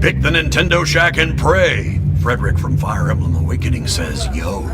Pick the Nintendo Shack and pray. Frederick from Fire Emblem Awakening says, yo.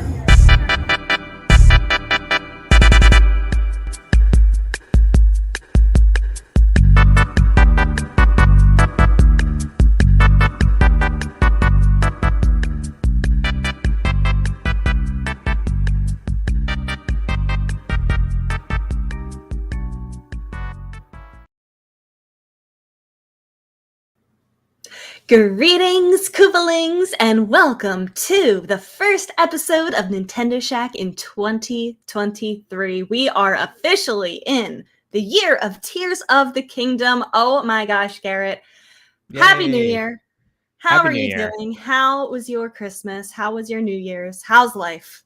Greetings, Koopalings, and welcome to the first episode of Nintendo Shack in 2023. We are officially in the year of Tears of the Kingdom. Oh my gosh, Garrett. Yay. Happy New Year. How Happy are New you Year. doing? How was your Christmas? How was your New Year's? How's life?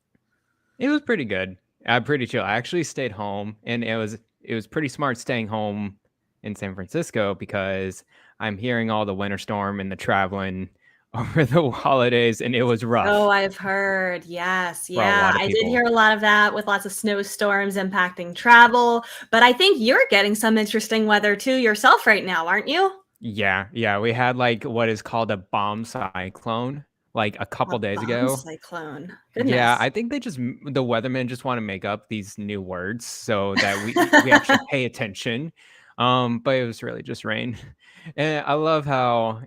It was pretty good. Pretty chill. I actually stayed home, and it was pretty smart staying home in San Francisco because I'm hearing all the winter storm and the traveling over the holidays, and it was rough Oh, I've heard. Yes. for a Yeah. lot of I did people. hear a lot of that with lots of snowstorms impacting travel. But I think you're getting some interesting weather too yourself right now, aren't you? Yeah. We had like what is called a bomb cyclone like a couple A days bomb ago. cyclone. Yeah, Goodness. I think the weathermen just want to make up these new words so that we actually pay attention. But it was really just rain. And I love how,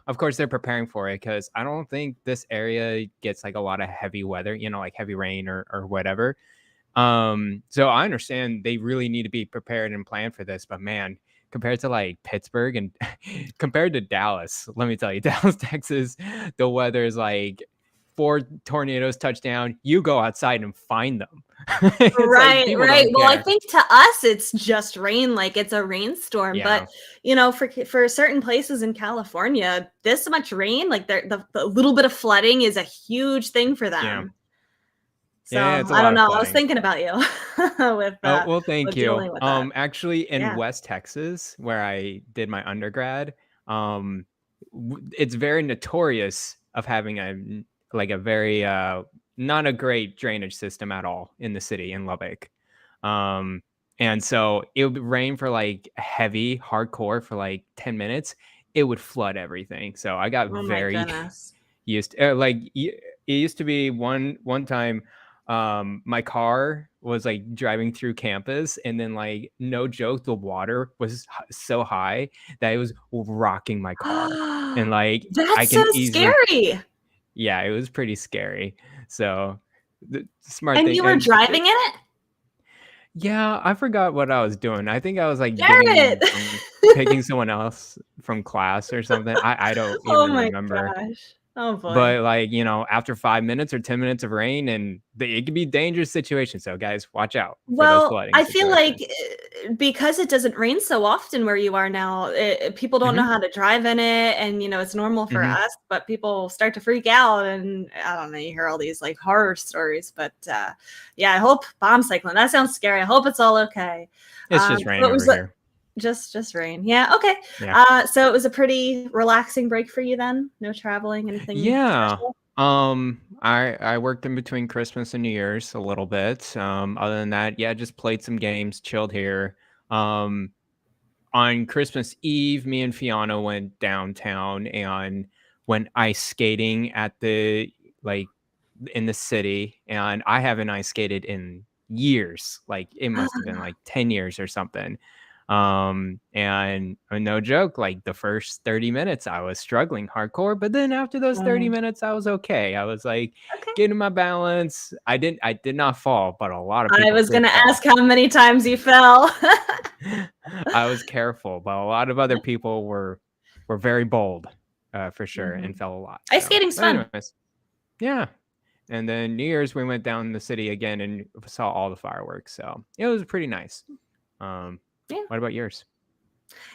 of course they're preparing for it because I don't think this area gets like a lot of heavy weather, like heavy rain or whatever. So I understand they really need to be prepared and plan for this, but man, compared to like Pittsburgh and compared to Dallas, let me tell you, Dallas, Texas, the weather is like 4 tornadoes touch down, you go outside and find them. It's like Right, people right. don't Well, I care. think to us it's just rain, like it's a rainstorm. Yeah. But for certain places in California, this much rain, like the little bit of flooding is a huge thing for Yeah. them. So Yeah, it's a I lot don't of know. I was flooding. thinking about you with Oh, well, thank with you. dealing with that. Actually in Yeah. West Texas, where I did my undergrad, it's very notorious of having a very not a great drainage system at all in the city in Lubbock. And so it would rain for like heavy hardcore for like 10 minutes. It would flood everything. So I got Oh my very goodness. used it used to be one time my car was like driving through campus, and then like no joke, the water was so high that it was rocking my car, and like I That's so can easily, scary. yeah, it was pretty scary. So the smart And thing, you were and driving in it? yeah, I forgot what I was doing. I think I was like Garrett. picking someone else from class or something. I don't Oh even my remember. gosh. Oh boy. But like, after 5 minutes or 10 minutes of rain, and it could be dangerous situation. So guys, watch out for those Well, flooding I feel like situations. because it doesn't rain so often where you are now, people don't know Hmm. how to drive in it, and it's normal for Hmm. us, but people start to freak out, and I don't know, you hear all these like horror stories, but yeah, I hope bomb cyclone. That sounds scary. I hope it's all okay. It's just So rain it was over here. just rain. Yeah, okay. Yeah. So it was a pretty relaxing break for you then. No traveling, anything Yeah. special? I worked in between Christmas and New Year's a little bit. Other than that, yeah, just played some games, chilled here. Um, on Christmas Eve, me and Fiona went downtown and went ice skating at the like in the city, and I haven't ice skated in years. Like it must have been like 10 years or something. And no joke, like the first 30 minutes I was struggling hardcore, but then after those 30 Mm, minutes I was okay. I was like okay. getting my balance. I did not fall, but a lot of I people was did gonna fall. ask how many times you fell. I was careful, but a lot of other people were very bold, for sure, and Mhm. fell a lot. Ice So, skating's but fun. anyways, yeah. And then New Year's we went down the city again and saw all the fireworks. So it was pretty nice. Um, Yeah. what about yours?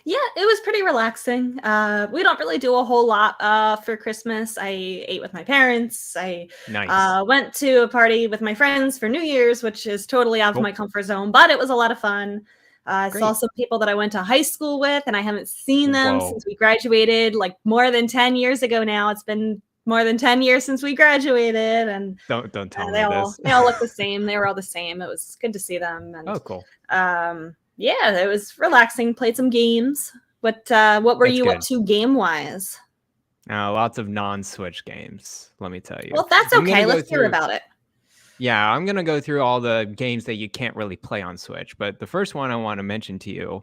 Yeah, it was pretty relaxing. We don't really do a whole lot for Christmas. I ate with my parents. I Nice. went to a party with my friends for New Year's, which is totally out of Cool. my comfort zone, but it was a lot of fun. I saw Great. some people that I went to high school with, and I haven't seen them Whoa. since we graduated, like more than 10 years ago now. It's been more than 10 years since we graduated, and Don't tell they me all this. they all look the same. They were all the same. It was good to see them, and Oh, cool. yeah, it was relaxing. Played some games. What were That's you up good. to game wise? Lots of non-Switch games, let me tell you. Well, that's I'm gonna okay. go Let's hear through about it. Yeah, I'm gonna go through all the games that you can't really play on Switch, but the first one I want to mention to you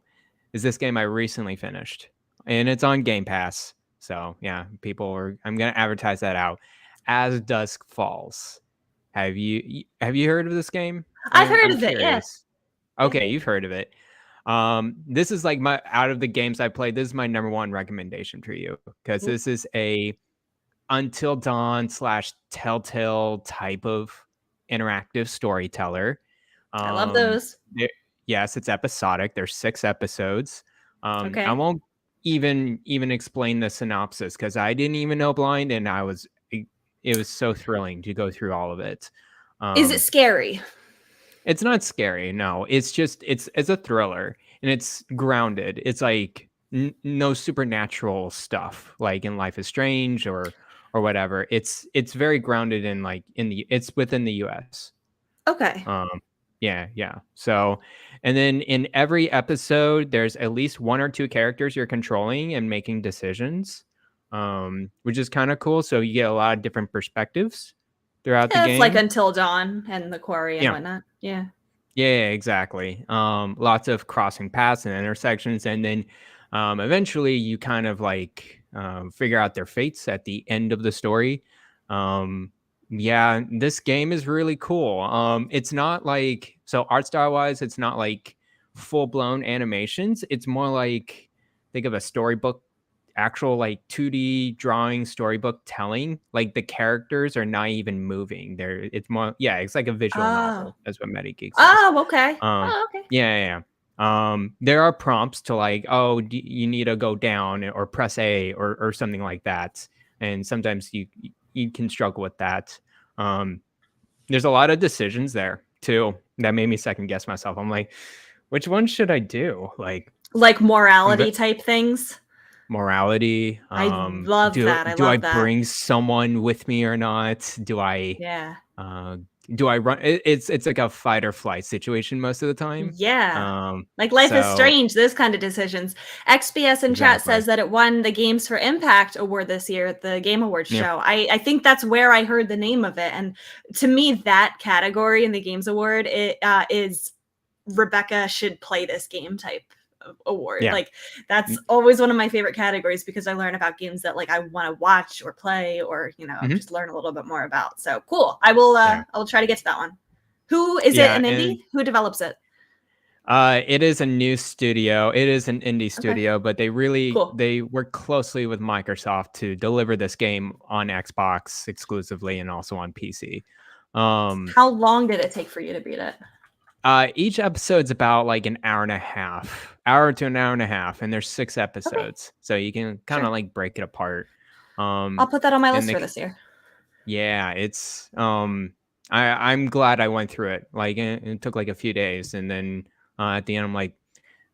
is this game I recently finished, and it's on Game Pass. So yeah, I'm gonna advertise that out. As Dusk Falls. Have you heard of this game? I've heard I'm of it. Yeah. curious. Okay, you've heard of it. This is like my out of the games I played. This is my number one recommendation for you because Ooh, this is a Until Dawn / Telltale type of interactive storyteller. I love Um, those. there- yes, it's episodic. There's 6 episodes. I Okay. won't even explain the synopsis because I didn't even know blind, and it was so thrilling to go through all of it. Is it Um, scary? it's not scary, no. It's just it's a thriller, and it's grounded. It's like no supernatural stuff like in Life is Strange or whatever. It's very grounded in like it's within the US. Okay. Um yeah. So, and then in every episode there's at least one or two characters you're controlling and making decisions. Which is kind of cool, so you get a lot of different perspectives throughout the Yeah, it's like game. Until Dawn and the Quarry and Yeah. whatnot. Yeah. Yeah, exactly. Lots of crossing paths and intersections, and then eventually you kind of like figure out their fates at the end of the story. Yeah, this game is really cool. It's not like so art style wise, it's not like full blown animations. It's more like think of a storybook actual like 2D drawing storybook telling. Like the characters are not even moving. It's more it's like a visual Oh. novel. That's what Metageek says. Oh, okay. Um Oh, okay. yeah. There are prompts to like, oh, you need to go down or press A or something like that. And sometimes you can struggle with that. Um there's a lot of decisions there too that made me second guess myself. I'm like, which one should I do? Like I'm morality type things. morality. I love Do that. I do I love that. bring someone with me or not? Yeah. Uh, do I run? It's like a fight or flight situation most of the time. Yeah. Like Life is So Strange, those kind of decisions. XBS in chat exactly. says that it won the Games for Impact award this year at the Game Awards Yeah. show. I think that's where I heard the name of it. And to me, that category in the Games Award is Rebecca should play this game type of award. Yeah. Like that's always one of my favorite categories because I learn about games that like I want to watch or play or just learn a little bit more about. So cool. I will try to get to that one. Who is it an indie? Who develops it? It is a new studio. It is an indie studio, but they work closely with Microsoft to deliver this game on Xbox exclusively and also on PC. How long did it take for you to beat it? Each episode's about like an hour to an hour and a half, and there's 6 episodes, so you can kind of like break it apart. I'll put that on my list for this year. Yeah, it's I'm glad I went through it. Like it took like a few days, and then at the end, I'm like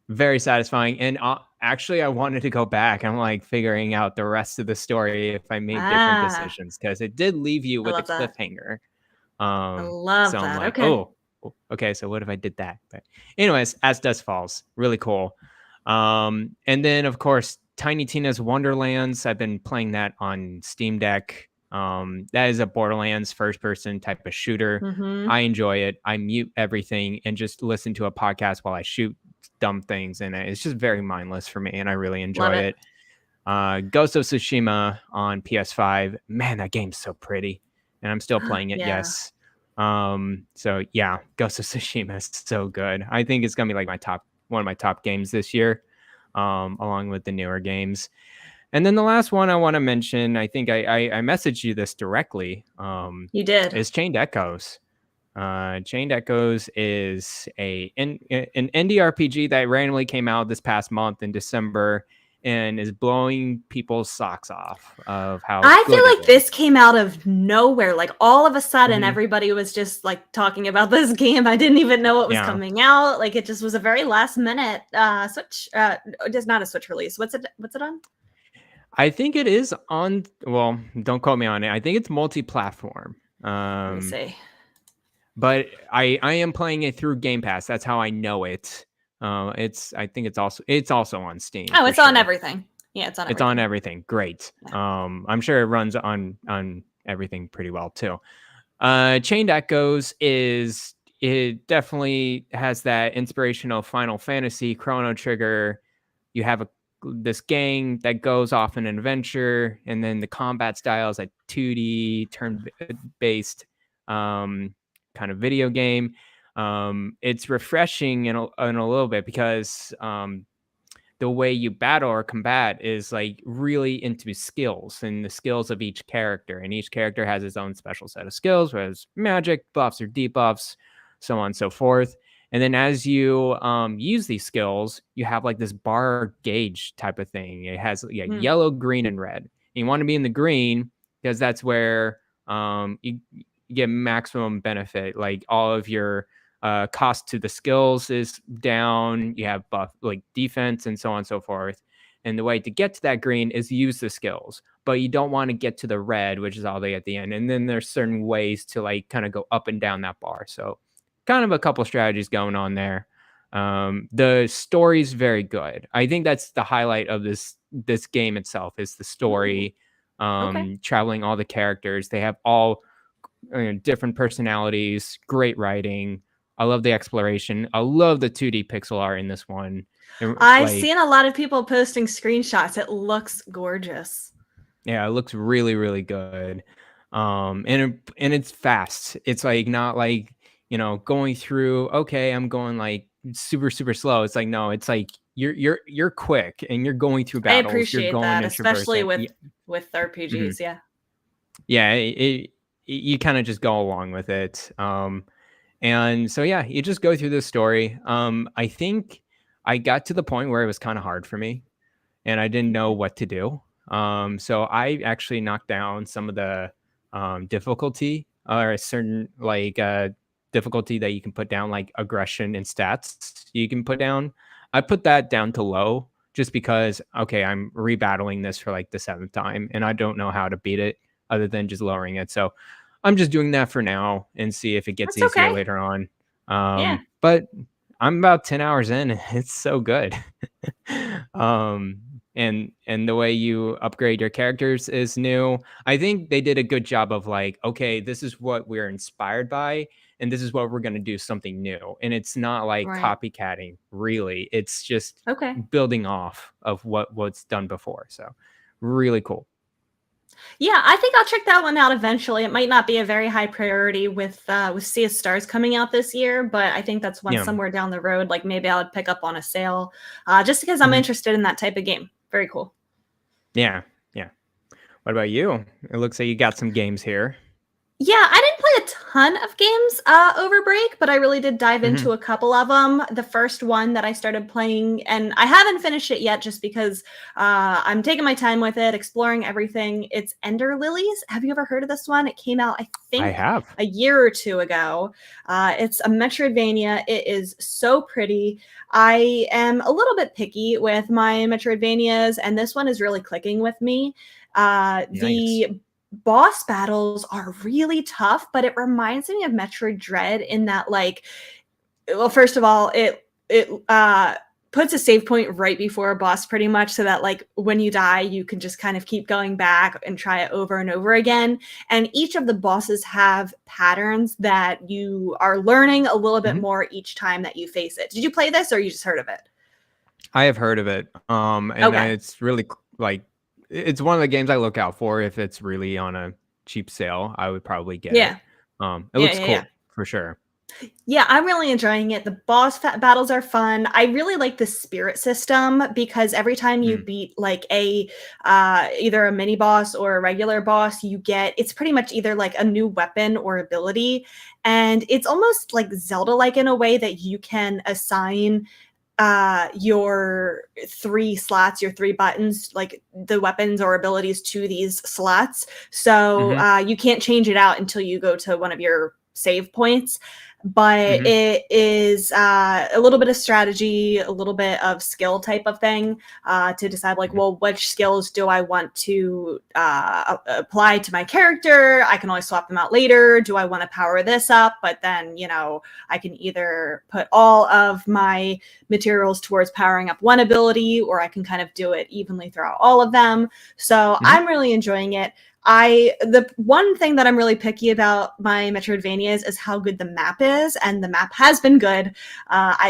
very satisfying. And actually, I wanted to go back. I'm like figuring out the rest of the story if I made different decisions because it did leave you with a cliffhanger. I love so that. I'm like, okay. Okay, so what if I did that? But anyways, As Dusk Falls, really cool. And then of course, Tiny Tina's Wonderlands. I've been playing that on Steam Deck. That is a Borderlands first-person type of shooter. Mm-hmm. I enjoy it. I mute everything and just listen to a podcast while I shoot dumb things, and it's just very mindless for me, and I really enjoy it. Ghost of Tsushima on PS5. Man, that game's so pretty, and I'm still playing it. Yeah. Yes. So yeah, Ghost of Tsushima is so good. I think it's gonna be like one of my top games this year, along with the newer games. And then the last one I want to mention, I think I messaged you this directly. You did. Is Chained Echoes. Chained Echoes is an indie RPG that randomly came out this past month in December and is blowing people's socks off of how I feel like this came out of nowhere. Like all of a sudden, everybody was just like talking about this game. I didn't even know it was coming out. Like it just was a very last minute Switch. Just not a Switch release. What's it on? I think it is on. Well, don't quote me on it. I think it's multi-platform. Let me see. But I am playing it through Game Pass. That's how I know it. I think it's also on Steam. Oh, it's on everything. Yeah, it's on It's on everything. everything. Great. Yeah. I'm sure it runs on everything pretty well too. Chained Echoes is it definitely has that inspirational Final Fantasy Chrono Trigger. You have this gang that goes off on an adventure, and then the combat style is like 2D turn based kind of video game. It's refreshing in a little bit because the way you battle or combat is like really into skills and the skills of each character. And each character has its own special set of skills, whether it's magic, buffs, or debuffs, so on and so forth. And then as you use these skills, you have like this bar gauge type of thing. It has Mm. yellow, green, and red. And you want to be in the green because that's where you get maximum benefit. Like all of your cost to the skills is down. You have buff like defense and so on and so forth. And the way to get to that green is use the skills, but you don't want to get to the red, which is all the way at the end. And then there's certain ways to like kind of go up and down that bar. So kind of a couple strategies going on there. The story's very good. I think that's the highlight of this game itself is the story. Okay. Traveling all the characters. They have all different personalities, great writing. I love the exploration. I love the 2D pixel art in this one. I've Like, seen a lot of people posting screenshots. It looks gorgeous. yeah, it looks really, really good. And it's fast. It's like not like going through. Okay, I'm going like super, super slow. It's like no, it's like you're quick and you're going through I battles. You're appreciate going that, and especially traversing. with RPGs. Yeah. Yeah, you kind of just go along with it. And so yeah, you just go through this story. I think I got to the point where it was kind of hard for me, and I didn't know what to do. So I actually knocked down some of the difficulty or a certain like difficulty that you can put down, like aggression and stats you can put down. I put that down to low just because okay, I'm rebattling this for like the 7th time, and I don't know how to beat it other than just lowering it. So I'm just doing that for now and see if it gets That's easier okay. later on. Yeah. But I'm about 10 hours in. It's so good. um, and the way you upgrade your characters is new. I think they did a good job of like, okay, this is what we're inspired by, and this is what we're going to do something new. And it's not like Right. copycatting, really. It's just Okay. building off of what's done before. So really cool. Yeah, I think I'll check that one out eventually. It might not be a very high priority with Sea of Stars coming out this year, but I think that's one Yeah. somewhere down the road. Like maybe I would pick up on a sale, just because I'm Mhm. interested in that type of game. Very cool. Yeah. Yeah. What about you? It looks like you got some games here. Yeah, I didn't play a ton of games over break, but I really did dive Mhm. into a couple of them. The first one that I started playing, and I haven't finished it yet just because I'm taking my time with it, exploring everything. It's Ender Lilies. Have you ever heard of this one? It came out, I I think, have. a year or two ago. It's a Metroidvania. It is so pretty. I am a little bit picky with my Metroidvanias, and this one is really clicking with me. Nice. The boss battles are really tough, but it reminds me of Metroid Dread in that, like, well, first of all, it puts a save point right before a boss, pretty much, so that like when you die, you can just kind of keep going back and try it over and over again. And each of the bosses have patterns that you are learning a little bit Mhm. more each time that you face it. Did you play this, or you just heard of it? I have heard of it. Okay. It's really like it's one of the games I look out for if it's really on a cheap sale. I would probably get Yeah. it. It Yeah. looks Yeah. Yeah. cool for sure. Yeah, I'm really enjoying it. The battles are fun. I really like the spirit system because every time you Mm. beat like a either a mini boss or a regular boss, you get it's pretty much either like a new weapon or ability, and it's almost like Zelda like in a way that you can assign your 3 slots, your 3 buttons, like the weapons or abilities to these slots. So Mhm. you can't change it out until you go to one of your save points. but Mhm. it is a little bit of strategy, a little bit of skill type of thing to decide like, Mhm. well, which skills do I want to apply to my character? I can always swap them out later. Do I want to power this up? But then, I can either put all of my materials towards powering up one ability, or I can kind of do it evenly throughout all of them. So Mhm. I'm really enjoying it. The one thing that I'm really picky about my Metroidvanias is how good the map is, and the map has been good.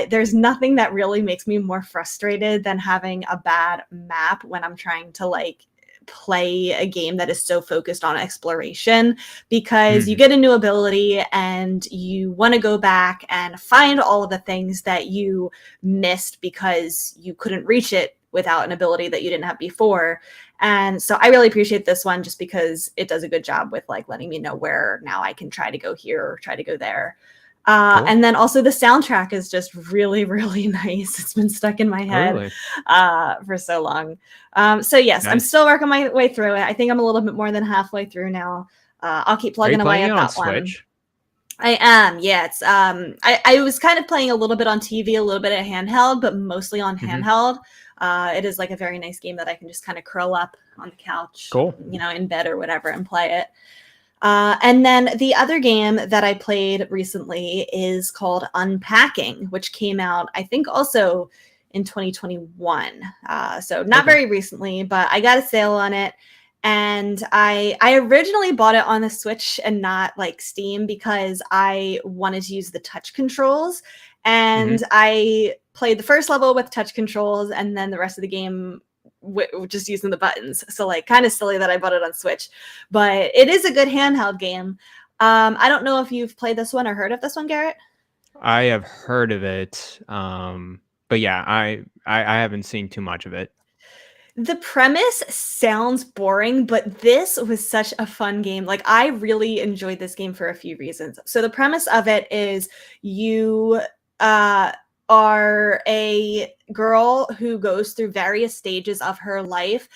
There's nothing that really makes me more frustrated than having a bad map when I'm trying to like play a game that is so focused on exploration, because you Mhm. get a new ability and you want to go back and find all of the things that you missed because you couldn't reach it without an ability that you didn't have before. And so I really appreciate this one just because it does a good job with like letting me know where now I can try to go here or try to go there. Cool. And then also the soundtrack is just really, really nice. It's been stuck in my Oh, head really? for so long. So yes, I'm Nice. still working my way through it. I think I'm a little bit more than halfway through now. I'll keep Are you plugging away playing it at on that one. Switch? I am, yeah. It's I was kind of playing a little bit on TV, a little bit at handheld, but mostly on Mhm. handheld. It is like a very nice game that I can just kind of curl up on the couch, Cool. in bed or whatever, and play it. And then the other game that I played recently is called Unpacking, which came out, I think, also in 2021. So not Okay. very recently, but I got a sale on it. And I originally bought it on the Switch and not like Steam because I wanted to use the touch controls. Mhm. And I played the first level with touch controls, and then the rest of the game just using the buttons. So like kind of silly that I bought it on Switch, but it is a good handheld game. I don't know if you've played this one or heard of this one, Garrett. I have heard of it, but yeah, I haven't seen too much of it. The premise sounds boring, but this was such a fun game. Like, I really enjoyed this game for a few reasons. So, the premise of it is you uh, are a girl who goes through various stages of her life,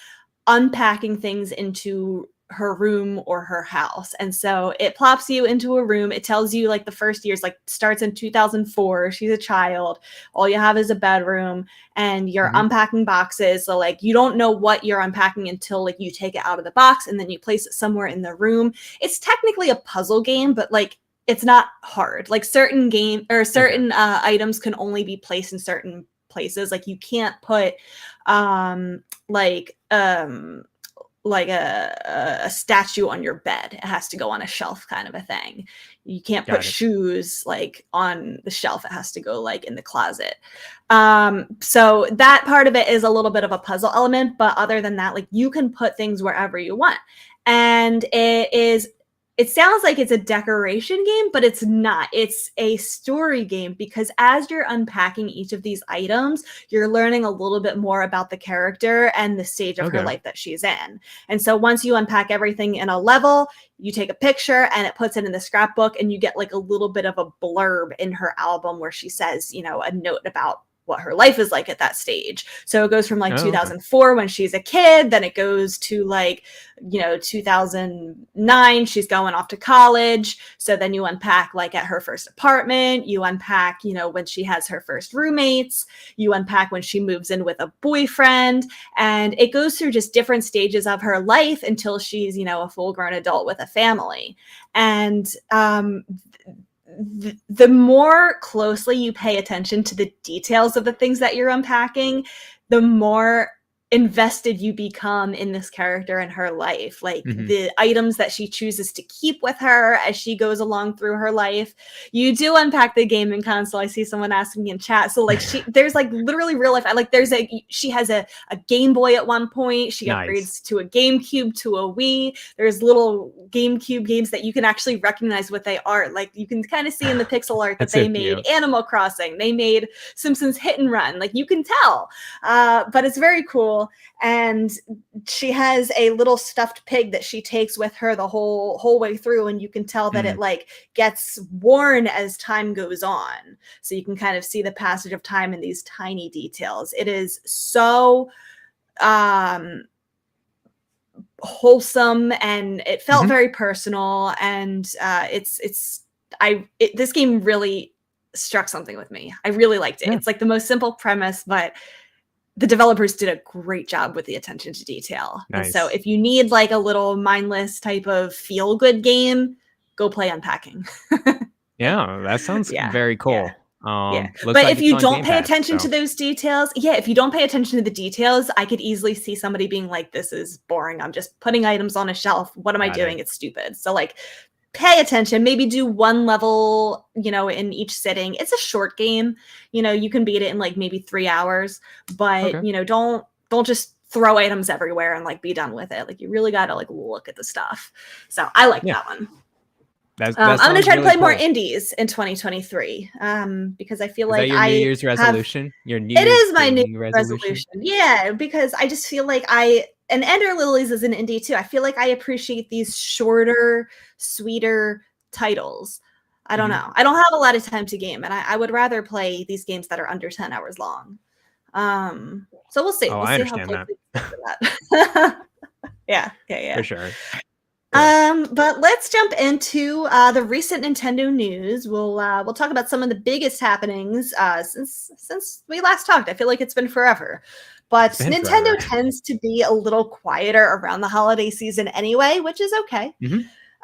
unpacking things into her room or her house. And so it plops you into a room. It tells you like the first years, like starts in 2004. She's a child. All you have is a bedroom and you're Mhm. unpacking boxes. So like you don't know what you're unpacking until like you take it out of the box and then you place it somewhere in the room. It's technically a puzzle game, but like it's not hard. Like certain game or Okay. certain items can only be placed in certain places. Like you can't put like a statue on your bed. It has to go on a shelf, kind of a thing. You can't put Got it. shoes like on the shelf. It has to go like in the closet. So that part of it is a little bit of a puzzle element, but other than that, like you can put things wherever you want. And it sounds like it's a decoration game, but it's not. It's a story game because as you're unpacking each of these items, you're learning a little bit more about the character and the stage of her Okay. life that she's in. And so once you unpack everything in a level, you take a picture and it puts it in the scrapbook, and you get like a little bit of a blurb in her album where she says, a note about what her life is like at that stage. So it goes from like Oh, okay. 2004 when she's a kid, then it goes to like 2009 she's going off to college. So then you unpack like at her first apartment, you unpack when she has her first roommates, you unpack when she moves in with a boyfriend, and it goes through just different stages of her life until she's a full grown adult with a family. And the more closely you pay attention to the details of the things that you're unpacking, the more invested you become in this character and her life. Like Mhm. the items that she chooses to keep with her as she goes along through her life. You do unpack the gaming console. I see someone asking in chat. So like there's like literally real life. Like she has a Game Boy at one point. She Nice. upgrades to a GameCube, to a Wii. There's little GameCube games that you can actually recognize what they are. Like you can kind of see in the pixel art that That's so they made cute. Animal Crossing. They made Simpsons Hit and Run. Like you can tell. But it's very cool. And she has a little stuffed pig that she takes with her the whole way through, and you can tell that it Mhm. like gets worn as time goes on. So you can kind of see the passage of time in these tiny details. It is so um wholesome, and it felt Mhm. very personal, and it's this game really struck something with me. I really liked it. Yeah. It's like the most simple premise, but the developers did a great job with the attention to detail. Nice. And so if you need like a little mindless type of feel good game, go play Unpacking. Yeah, that sounds very cool. Yeah. Looks But like if it's you on don't Game pay Pass, attention so. to those details, if you don't pay attention to the details, I could easily see somebody being like, this is boring. I'm just putting items on a shelf. What am I doing? It's stupid. So like, pay attention, maybe do one level, in each sitting. It's a short game. You can beat it in like maybe 3 hours, but Okay. Don't just throw items everywhere and like be done with it. Like you really got to like look at the stuff. So I like that one. That I'm going to try to really play more cool. indies in 2023 because I feel Is like that your New Year's resolution? Your New it Year's is my New gaming Year's resolution. Yeah, because I just feel like and Ender Lilies is an indie too. I feel like I appreciate these shorter, sweeter titles. I don't know. I don't have a lot of time to game, and I would rather play these games that are under 10 hours long. So we'll see. Oh, We'll I see how understand closely we get to that. Yeah. For sure. Cool. But let's jump into the recent Nintendo news. We'll talk about some of the biggest happenings since we last talked. I feel like it's been forever. But Nintendo tends to be a little quieter around the holiday season anyway, which is okay.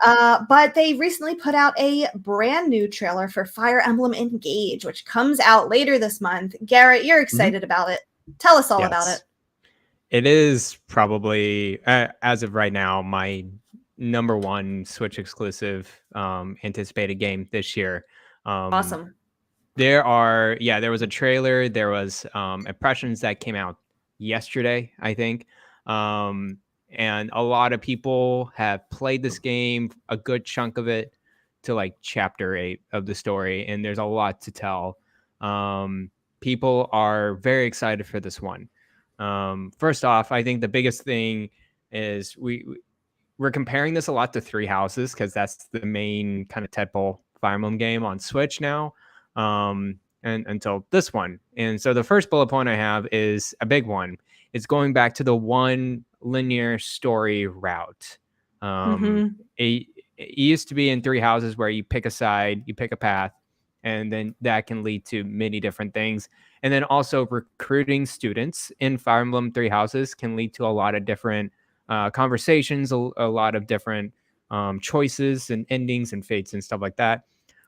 But they recently put out a brand new trailer for Fire Emblem Engage, which comes out later this month. Garrett, you're excited about it. Tell us all about it. It is probably, as of right now, my number one Switch exclusive anticipated game this year. Awesome. There was a trailer. There was impressions that came out yesterday, I think. And a lot of people have played this game, a good chunk of it, to like chapter 8 of the story, and there's a lot to tell. People are very excited for this one. First off, I think the biggest thing is we're comparing this a lot to Three Houses because that's the main kind of tentpole Fire Emblem game on Switch now, and until this one. And so the first bullet point I have is a big one. It's going back to the one linear story route. It used to be in Three Houses where you pick a side, you pick a path, and then that can lead to many different things. And then also recruiting students in Fire Emblem Three Houses can lead to a lot of different conversations, a lot of different choices and endings and fates and stuff like that.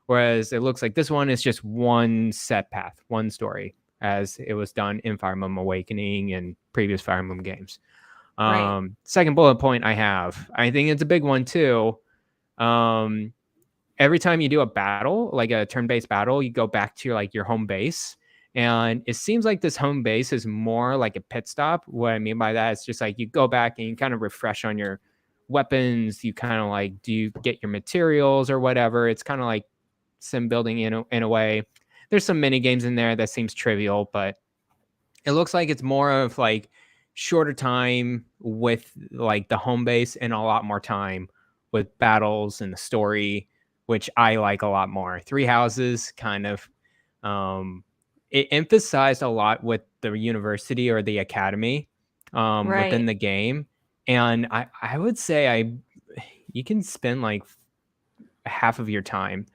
Whereas it looks like this one is just one set path, one story, as it was done in Fire Emblem Awakening and previous Fire Emblem games. Right. Second bullet point I think it's a big one too. Every time you do a battle, like a turn-based battle, you go back to your home base. And it seems like this home base is more like a pit stop. What I mean by that is just like you go back and you kind of refresh on your weapons. You kind of like, do you get your materials or whatever? It's kind of like sim building in a way. There's some mini games in there that seems trivial, but it looks like it's more of like shorter time with like the home base and a lot more time with battles and the story, which I like a lot more. Three Houses kind of it emphasized a lot with the university or the academy within the game. And I would say you can spend like half of your time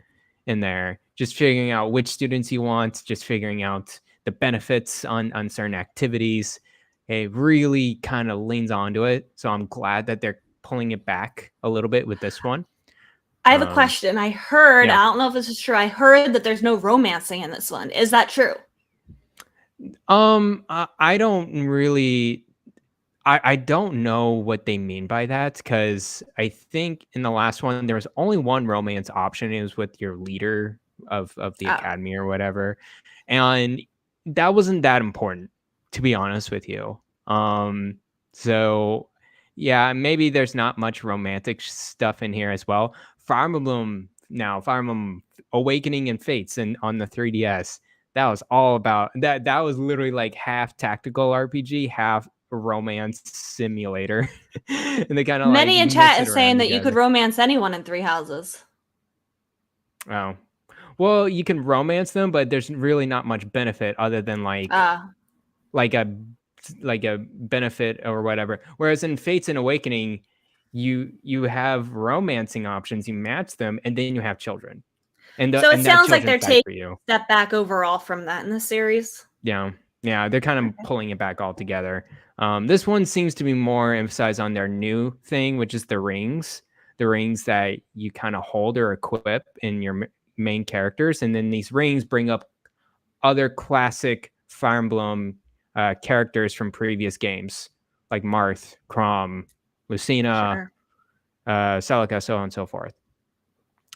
in there just figuring out which students you want, just figuring out the benefits on certain activities. It really kind of leans onto it. So I'm glad that they're pulling it back a little bit with this one. I have a question. I heard, I don't know if this is true. I heard that there's no romancing in this one. Is that true? I don't really, I don't know what they mean by that, because I think in the last one there was only one romance option. It was with your leader of the academy or whatever, and that wasn't that important, to be honest with you. So yeah, maybe there's not much romantic stuff in here as well. Fire Emblem Awakening and Fates and on the 3DS, that was all about that. That was literally like half tactical RPG, half romance simulator. And they kind of Many in mix chat it is saying around that you could together. romance anyone in Three Houses. Oh, well, you can romance them, but there's really not much benefit other than like a benefit or whatever. Whereas in Fates and Awakening, you have romancing options, you match them, and then you have children. and So it that sounds like they're children's side taking for you. a step back overall from that in the series. Yeah, yeah, they're kind of pulling it back all together. This one seems to be more emphasized on their new thing, which is the rings that you kind of hold or equip in your main characters, and then these rings bring up other classic Fire Emblem characters from previous games, like Marth, Chrom, Lucina, Sure. Celica, so on and so forth.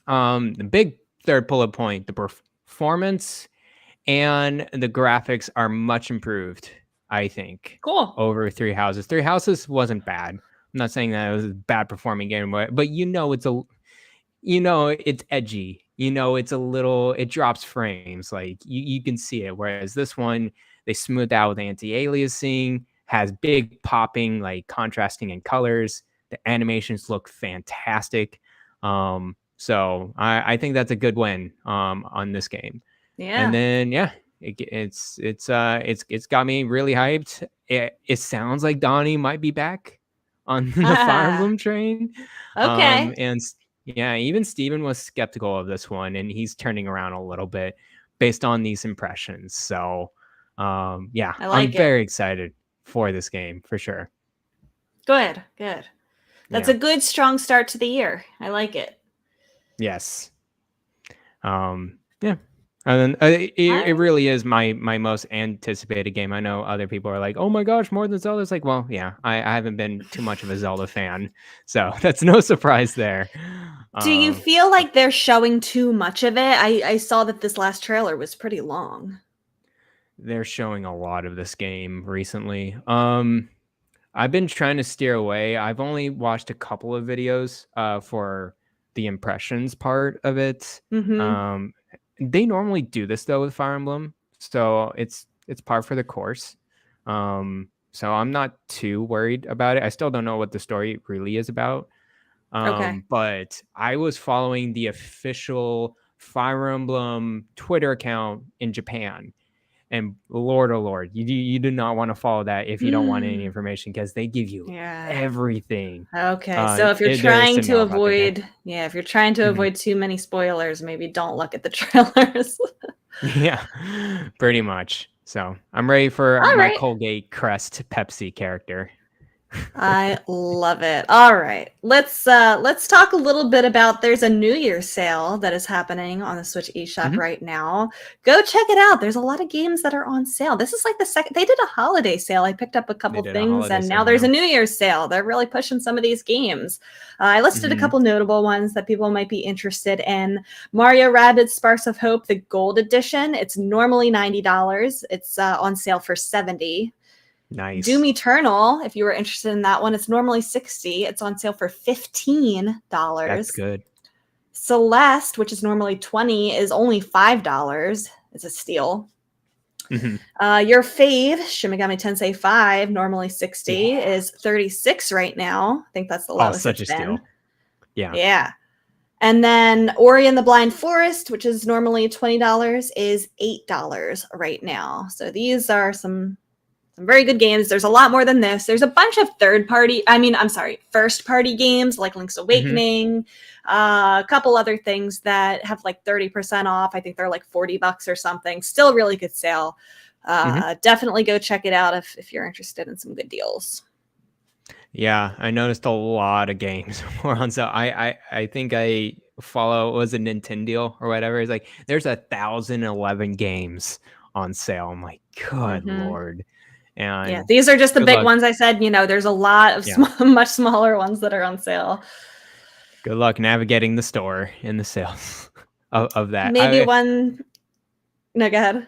The big third bullet point: the performance and the graphics are much improved, I think, Cool. over Three Houses. Three Houses wasn't bad. I'm not saying that it was a bad performing game, but it's edgy. It's a little, it drops frames. Like you can see it. Whereas this one, they smooth out with anti-aliasing, has big popping, like contrasting in colors. The animations look fantastic. So I think that's a good win on this game. And Yeah. then yeah, it's got me really hyped. It sounds like Donnie might be back on the Fire Emblem train. Okay. And yeah, even Steven was skeptical of this one, and he's turning around a little bit based on these impressions. So yeah, I I'm like it. very excited for this game for sure. Good. Good. That's Yeah. a good, strong start to the year. I like it. Yes. Yeah. And then it really is my most anticipated game. I know other people are like, "Oh my gosh, more than Zelda." It's like, well, yeah, I haven't been too much of a Zelda fan, so that's no surprise there. Do you feel like they're showing too much of it? I saw that this last trailer was pretty long. They're showing a lot of this game recently. I've been trying to steer away. I've only watched a couple of videos for the impressions part of it. Mm-hmm. They normally do this though with Fire Emblem, so it's par for the course. So I'm not too worried about it. I still don't know what the story really is about. Okay. But I was following the official Fire Emblem Twitter account in Japan. And Lord, oh Lord, you do not want to follow that if you don't want any information, because they give you Yeah. everything. Okay. So if you're There is trying to to know about the game. avoid, if you're trying to Mhm. avoid too many spoilers, maybe don't look at the trailers. Yeah, pretty much. So I'm ready for All my right. Colgate Crest Pepsi character. I love it. All right. Let's talk a little bit about there's a New Year's sale that is happening on the Switch eShop Mhm. right now. Go check it out. There's a lot of games that are on sale. This is like the second they did a holiday sale. I picked up a They couple did a things holiday and now sale, there's yeah. a New Year's sale. They're really pushing some of these games. I listed a Mhm. couple notable ones that people might be interested in. Mario Rabbids Sparks of Hope, the Gold Edition. It's normally $90. It's on sale for $70. Doom Nice. Eternal, if you were interested in that one, it's normally $60. It's on sale for $15. That's good. Celeste, which is normally $20, is only $5. It's a steal. Mhm. Your fave, Shin Megami Tensei 5, normally $60, Yeah. is $36 right now. I think that's the Oh, lowest such it's a been. steal. Yeah. Yeah. And then Ori and the Blind Forest, which is normally $20, is $8 right now. So these are some very good games. There's a lot more than this. There's a bunch of first party games like Link's Mhm. Awakening, a couple other things that have like 30% off. I think they're like $40 or something. Still really good sale. Mhm. Definitely go check it out if you're interested in some good deals. Yeah, I noticed a lot of games were on sale. I think I follow, was it Nintendo or whatever? It's like there's 1,011 games on sale. I'm like, good Mm-hmm. lord. Yeah, And these are just the good big luck. ones I said. There's a lot of Yeah. much smaller ones that are on sale. Good luck navigating the store in the sales of that. Maybe one. No, go ahead.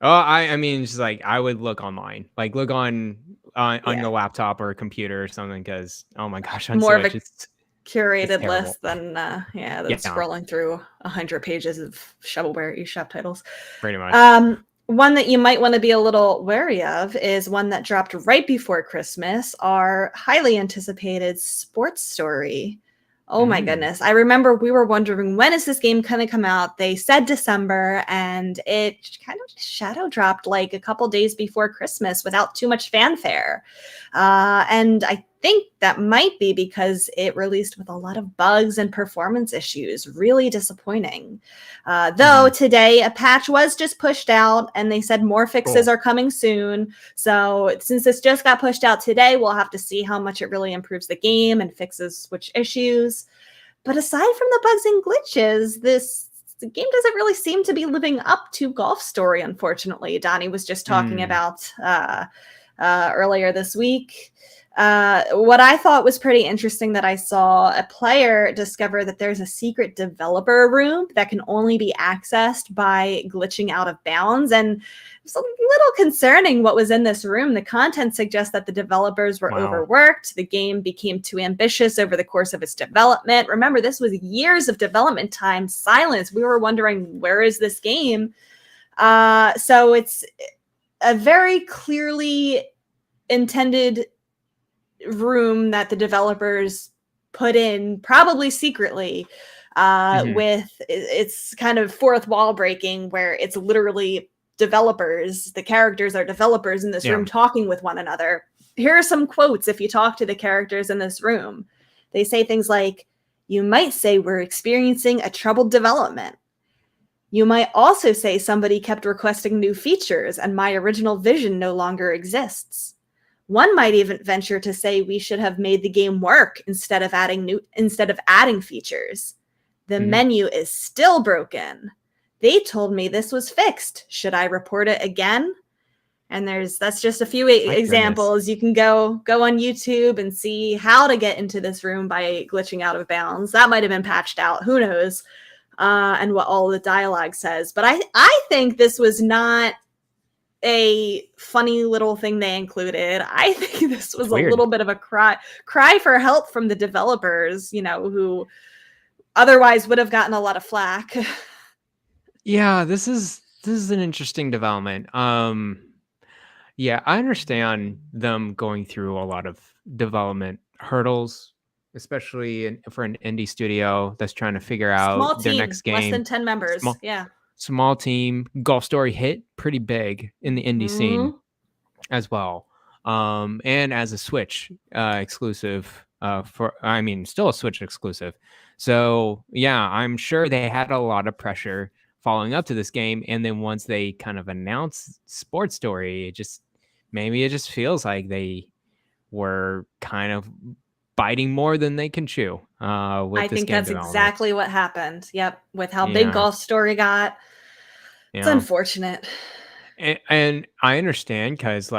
I mean, just like I would look online, like look on Yeah, your laptop or computer or something, because oh my gosh, on more of Switch, a it's curated terrible. list than than Yeah, scrolling through 100 pages of shovelware eShop titles. pretty much. One that you might want to be a little wary of is one that dropped right before Christmas, our highly anticipated Sports Story. Oh my Mm, goodness. I remember we were wondering, when is this game going to come out? They said December, and it kind of just shadow dropped like a couple days before Christmas without too much fanfare. And I think that might be because it released with a lot of bugs and performance issues. Really disappointing. Though today a patch was just pushed out and they said more fixes are coming soon. So since this just got pushed out today, we'll have to see how much it really improves the game and fixes which issues. But aside from the bugs and glitches, the game doesn't really seem to be living up to Golf Story, unfortunately. Donnie was just talking about earlier this week. What I thought was pretty interesting that I saw a player discover that there's a secret developer room that can only be accessed by glitching out of bounds. And it's a little concerning what was in this room. The content suggests that the developers were overworked. The game became too ambitious over the course of its development. Remember, this was years of development time, silence. We were wondering, where is this game? So it's a very clearly intended room that the developers put in, probably secretly, with it's kind of fourth wall breaking, where it's literally developers, the characters are developers in this room talking with one another. Here are some quotes if you talk to the characters in this room. They say things like, "You might say we're experiencing a troubled development. You might also say somebody kept requesting new features and my original vision no longer exists. One might even venture to say we should have made the game work instead of adding features. The menu is still broken. They told me this was fixed. Should I report it again?" And that's just a few examples. You can go on YouTube and see how to get into this room by glitching out of bounds. That might have been patched out. Who knows? And what all the dialogue says. But I think this was not a funny little thing they included. I think this was a little bit of a cry for help from the developers, who otherwise would have gotten a lot of flack. Yeah, this is an interesting development. Yeah, I understand them going through a lot of development hurdles, especially for an indie studio that's trying to figure out their next game. Less than 10 members. Small team. Golf Story hit pretty big in the indie scene as well. And as a Switch exclusive, still a Switch exclusive. So yeah, I'm sure they had a lot of pressure following up to this game. And then once they kind of announced Sports Story, it just feels like they were kind of biting more than they can chew. I think that's exactly what happened. Yep. With how big Golf Story got. It's unfortunate. And I understand, because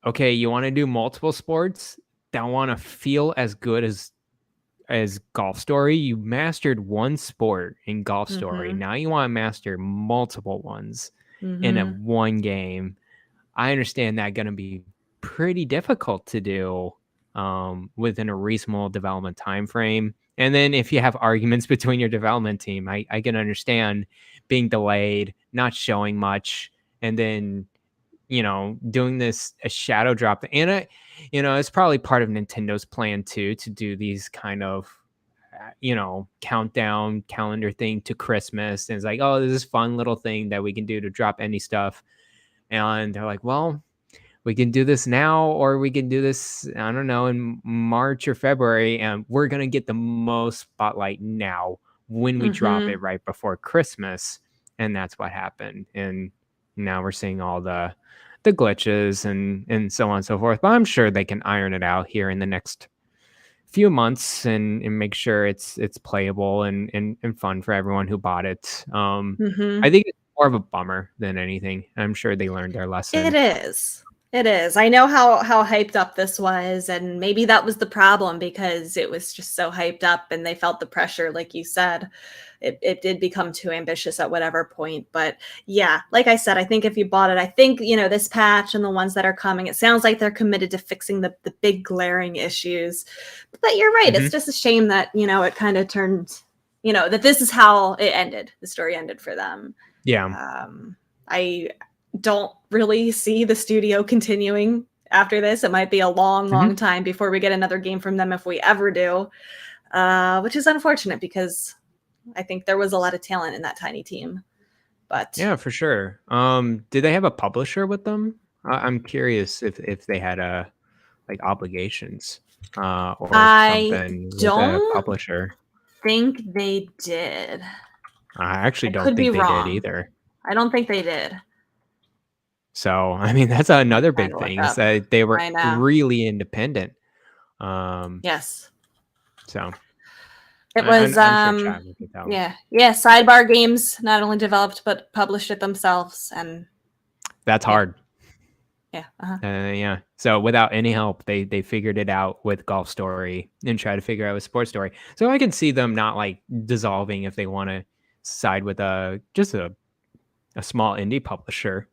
okay, you want to do multiple sports that want to feel as good as Golf Story. You mastered one sport in Golf Story. Now you want to master multiple ones in a one game. I understand that going to be pretty difficult to do within a reasonable development time frame. And then if you have arguments between your development team, I can understand being delayed, not showing much, and then doing this a shadow drop. And it's probably part of Nintendo's plan too, to do these kind of countdown calendar thing to Christmas. And it's like, oh, this is fun little thing that we can do to drop any stuff. And they're like, well, we can do this now, or we can do this, I don't know, in March or February, and we're going to get the most spotlight now when we drop it right before Christmas. And that's what happened. And now we're seeing all the glitches and so on and so forth. But I'm sure they can iron it out here in the next few months and make sure it's playable and fun for everyone who bought it. I think it's more of a bummer than anything. I'm sure they learned their lesson. It is. I know how hyped up this was, and maybe that was the problem, because it was just so hyped up and they felt the pressure, like you said. It did become too ambitious at whatever point. But yeah, like I said, I think if you bought it, I think, this patch and the ones that are coming, it sounds like they're committed to fixing the big glaring issues. But you're right. It's just a shame that, it kind of turned, that this is how it ended. The story ended for them. Yeah. I don't really see the studio continuing after this. It might be a long time before we get another game from them, if we ever do, which is unfortunate, because I think there was a lot of talent in that tiny team. But yeah, for sure. Did they have a publisher with them? I'm curious if they had obligations. or I something with a don't publisher. think they did. I actually I don't could be think they did wrong. either. I don't think they did. So, I mean, that's another Trying big to look thing is up. that they were I know. really independent. So Yes. It I'm was sure Chad will get that one. yeah, Sidebar Games not only developed but published it themselves, and That's hard. yeah. Yeah. So without any help, they figured it out with Golf Story and try to figure out with Sports Story. So I can see them not like dissolving if they want to side with just a small indie publisher.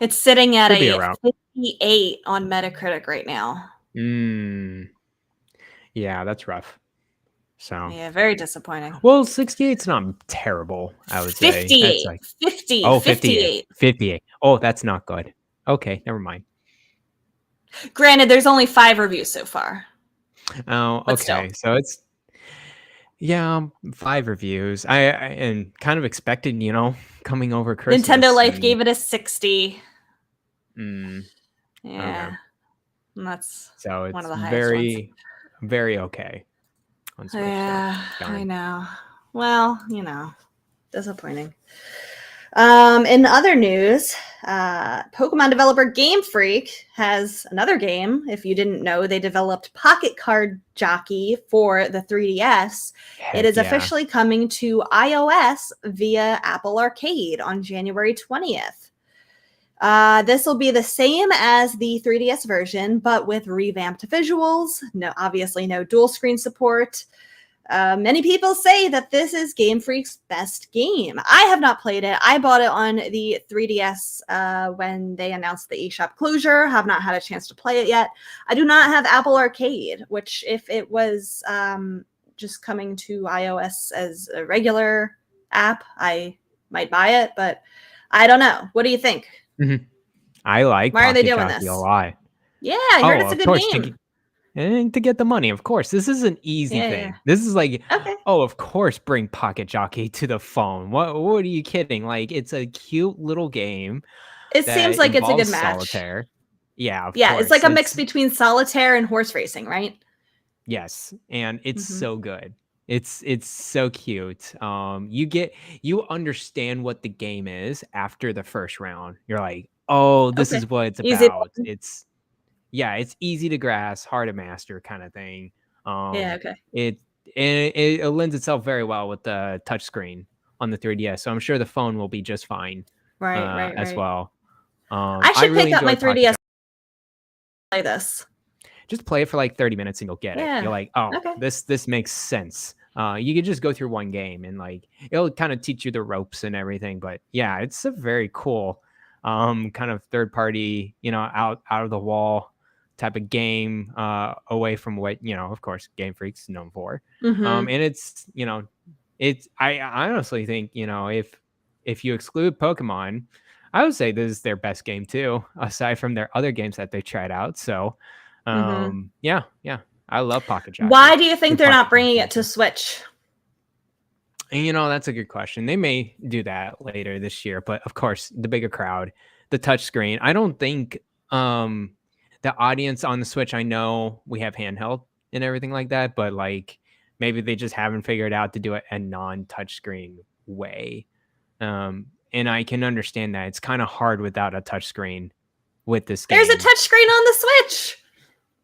It's sitting at Could be a around. 58 on Metacritic right now. Yeah, that's rough. So Yeah, very disappointing. well, 68's not terrible, I would say. 58. That's like 50. oh, 58. 58. Oh, that's not good. Okay, never mind. Granted, there's only 5 reviews so far. Oh, But still. okay. So it's 5 reviews. I and kind of expected, coming over Christmas. Nintendo Life gave it a 60. Yeah. Okay. And that's so it's one of the highest very, very okay. ones. Yeah, I know. Well, disappointing. In other news, Pokemon developer Game Freak has another game. If you didn't know, they developed Pocket Card Jockey for the 3DS. It is officially coming to iOS via Apple Arcade on January 20th. This will be the same as the 3DS version, but with revamped visuals. Obviously no dual screen support. Many people say that this is Game Freak's best game. I have not played it. I bought it on the 3DS when they announced the eShop closure. Have not had a chance to play it yet. I do not have Apple Arcade, which if it was just coming to iOS as a regular app, I might buy it, but I don't know. What do you think? Mm-hmm. I like Why Pocket are they doing Jockey this? a lot. Yeah, I heard it's a good game. And to get the money, of course. This is an easy thing. Yeah. This is like, of course, bring Pocket Jockey to the phone. What are you kidding? Like, it's a cute little game. It seems like it's a good match. Solitaire. Yeah, course. It's like a mix between solitaire and horse racing, right? Yes, and it's so good. It's so cute. You understand what the game is after the first round. You're like, oh, this is what it's about. It's easy to grasp, hard to master kind of thing. It lends itself very well with the touchscreen on the 3DS, so I'm sure the phone will be just fine. Right. As well. I should pick up my 3DS. Play this. Just play it for like 30 minutes and you'll get it. You're like, oh, this makes sense. You could just go through one game and like it'll kind of teach you the ropes and everything. But yeah, it's a very cool kind of third party, out of the wall type of game, away from what of course Game Freak's known for. And it's I honestly think if you exclude Pokemon, I would say this is their best game too, aside from their other games that they tried out. So yeah, I love Pocket Jockey. Why do you think they're not bringing it to Switch? And that's a good question. They may do that later this year, but of course, the bigger crowd, the touchscreen. I don't think the audience on the Switch. I know we have handheld and everything like that, but like maybe they just haven't figured out to do it a non-touchscreen way. And I can understand that it's kind of hard without a touchscreen with this game. There's a touchscreen on the Switch.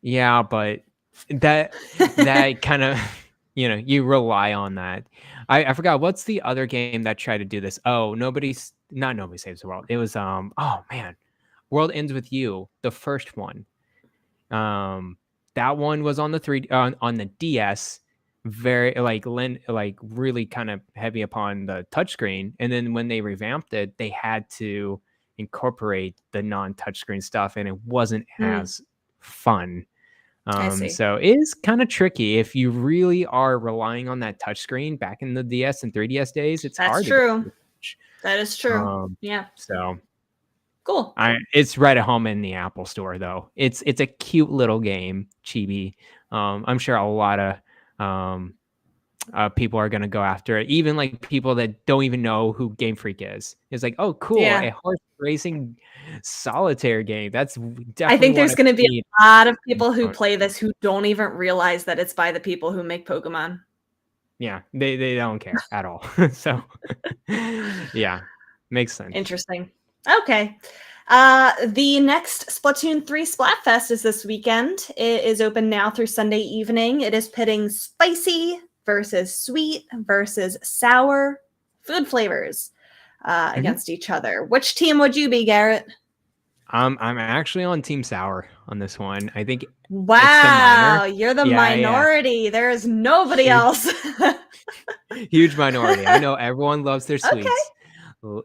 Yeah, but that kind of, you rely on that. I forgot what's the other game that tried to do this. Oh, Nobody Saves the World. It was World Ends With You, the first one. That one was on the on the DS, very like really kind of heavy upon the touchscreen. And then when they revamped it, they had to incorporate the non-touchscreen stuff, and it wasn't as fun. So it is kind of tricky if you really are relying on that touchscreen back in the DS and 3DS days. It's hard. True. That is true. Yeah. So cool. It's right at home in the Apple Store though. It's a cute little game, chibi. I'm sure a lot of people are gonna go after it. Even like people that don't even know who Game Freak is. It's like, oh, cool, Yeah. a horse racing solitaire game. That's I definitely think what there's I've going to be seen. a lot of people who play this who don't even realize that it's by the people who make Pokemon. Yeah, they don't care at all. So, yeah, makes sense. Interesting. Okay. The next Splatoon 3 Splatfest is this weekend. It is open now through Sunday evening. It is pitting spicy versus sweet versus sour food flavors against each other. Which team would you be, Garrett? I'm actually on Team Sour on this one. I think it's the Wow, minor. you're the Yeah, minority. There is nobody huge, else. huge minority. I know everyone loves their Okay. sweets.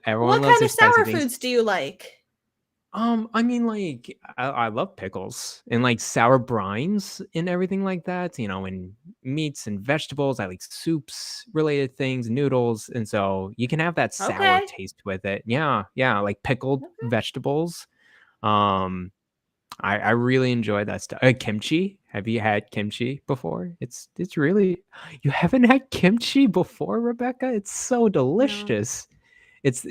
Everyone What loves kind their of spicy sour things. foods do you like? I mean, like, I love pickles and like sour brines and everything like that, and meats and vegetables. I like soups related things, noodles. And so you can have that sour Okay. taste with it. Yeah. Yeah. Like pickled vegetables. Um, I really enjoy that stuff. Kimchi. Have you had kimchi before? It's really, you haven't had kimchi before, Rebecca? It's so No. delicious. So Is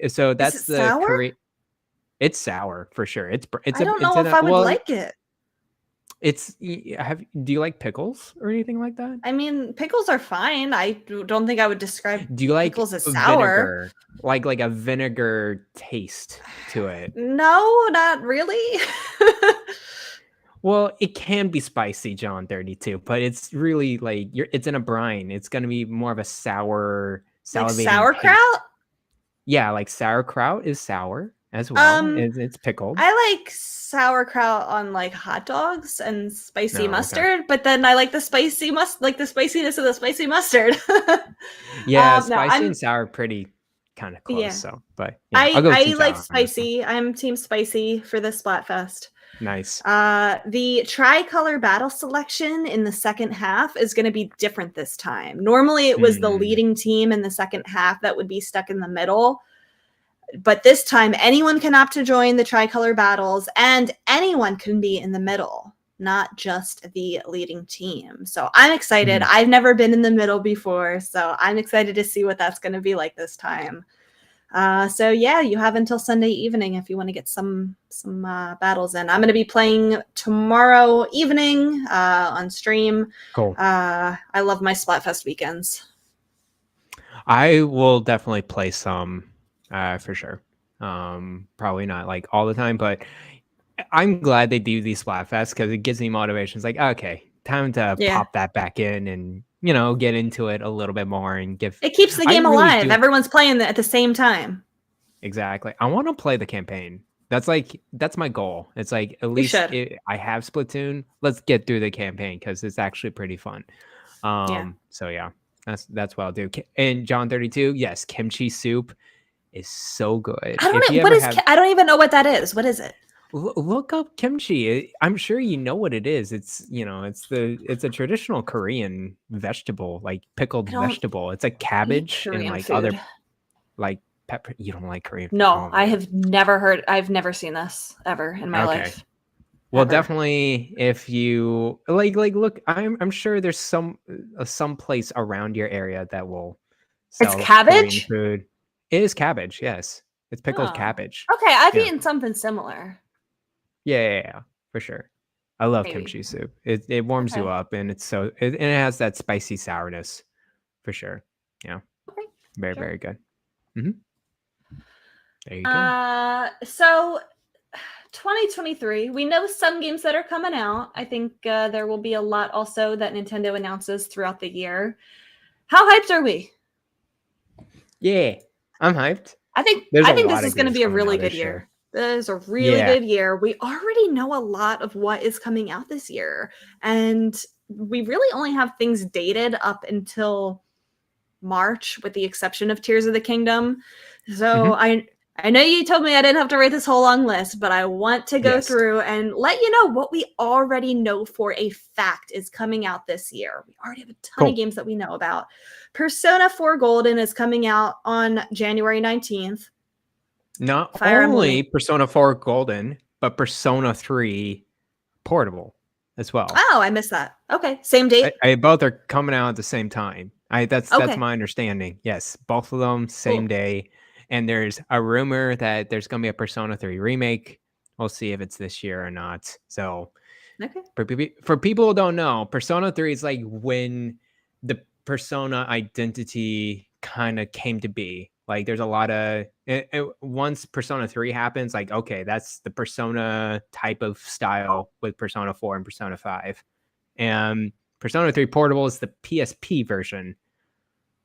that's it the sour? Korean. It's sour for sure. I don't It's know in if a I would well. like it. Do you like pickles or anything like that? I mean, pickles are fine. I don't think I would describe Do you like pickles as sour. vinegar, like a vinegar taste to it? No, not really. Well, it can be spicy, John 32, but it's really like it's in a brine. It's gonna be more of a sour, Like salivating taste. sauerkraut? Yeah, like sauerkraut is sour as well. Um, It's pickled. I like sauerkraut on like hot dogs and spicy No, okay. mustard, but then I like the the spiciness of the spicy mustard. Yeah, No, spicy and sour pretty kind of close. yeah. So, but yeah, I'll go with I Team like Sour on this one. spicy. I'm team spicy for this Splatfest. Nice. The tricolor battle selection in the second half is going to be different this time. Normally, it was the Hmm. leading team in the second half that would be stuck in the middle. But this time, anyone can opt to join the tricolor battles, and anyone can be in the middle, not just the leading team. So I'm excited. Mhm. I've never been in the middle before, so I'm excited to see what that's going to be like this time. So yeah, you have until Sunday evening if you want to get some battles in. I'm going to be playing tomorrow evening on stream. Cool. I love my Splatfest weekends. I will definitely play some for sure. Probably not like all the time, but I'm glad they do these Splatfests because it gives me motivation. It's like, okay, time to Yeah. pop that back in and get into it a little bit more and give. It keeps the I game really alive. do Everyone's playing at the same time. exactly. I want to play the campaign. That's my goal. It's like at least I have Splatoon. Let's get through the campaign because it's actually pretty fun. So yeah, that's what I'll do. And John 32, yes, kimchi soup is so good. I don't even know what that is. What is it? Look up kimchi. I'm sure you know what it is. It's it's a traditional Korean vegetable, like pickled vegetable. It's like cabbage and like food. other like pepper. You don't like Korean food? No, I have never heard. I've never seen this ever in my life. Well, definitely if you like look, I'm sure there's some place around your area that will sell it's cabbage? Korean food. It is cabbage, yes. It's pickled cabbage. Okay, I've eaten something similar. Yeah, for sure. I love kimchi soup. It warms you up and and it has that spicy sourness for sure. Yeah. Okay. Very good. Mm-hmm. There you go. So 2023, we know some games that are coming out. I think there will be a lot also that Nintendo announces throughout the year. How hyped are we? Yeah, I'm hyped. I think this is going to be a really good year. This is a really good year. We already know a lot of what is coming out this year, and we really only have things dated up until March, with the exception of Tears of the Kingdom. So I know you told me I didn't have to write this whole long list, but I want to go through and let you know what we already know for a fact is coming out this year. We already have a ton of games that we know about. Persona 4 Golden is coming out on January 19th. Not only Persona 4 Golden, but Persona 3 Portable. as well. Oh, I missed that. Okay, same date. Both are coming out at the same time. That's Okay, my understanding. Yes, both of them same cool. day. And there's a rumor that there's going to be a Persona 3 remake. We'll see if it's this year or not. So Okay. for people who don't know, Persona 3 is like when the Persona identity kind of came to be. Like there's a lot of once Persona 3 happens, like okay, that's the Persona type of style with Persona 4 and Persona 5. And Persona 3 Portable is the PSP version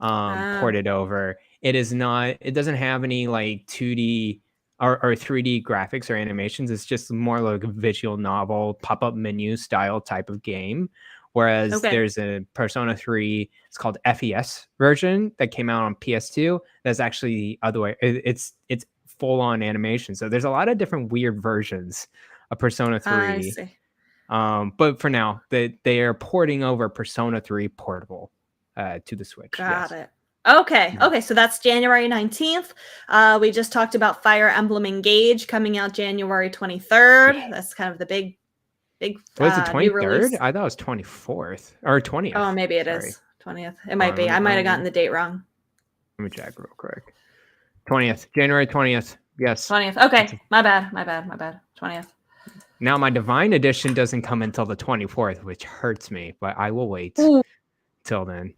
ported over. It is not, it doesn't have any like 2D or 3D graphics or animations. It's just more like a visual novel pop-up menu style type of game. Whereas Okay. there's a Persona 3, it's called FES version that came out on PS2. That's actually the other way. It's full-on animation. So there's a lot of different weird versions of Persona 3. I see. But for now, they are porting over Persona 3 Portable to the Switch. Got Yes. it. Okay. Okay. So that's January 19th. We just talked about Fire Emblem Engage coming out January 23rd. Yeah. That's kind of the big Was it new 23rd? release. I thought it was 24th or 20th. Oh, maybe it is 20th. It might be. I might have gotten the date wrong. Let me check real quick. 20th, January 20th. Yes. 20th. Okay. My bad. 20th. Now my Divine Edition doesn't come until the 24th, which hurts me, but I will wait till then.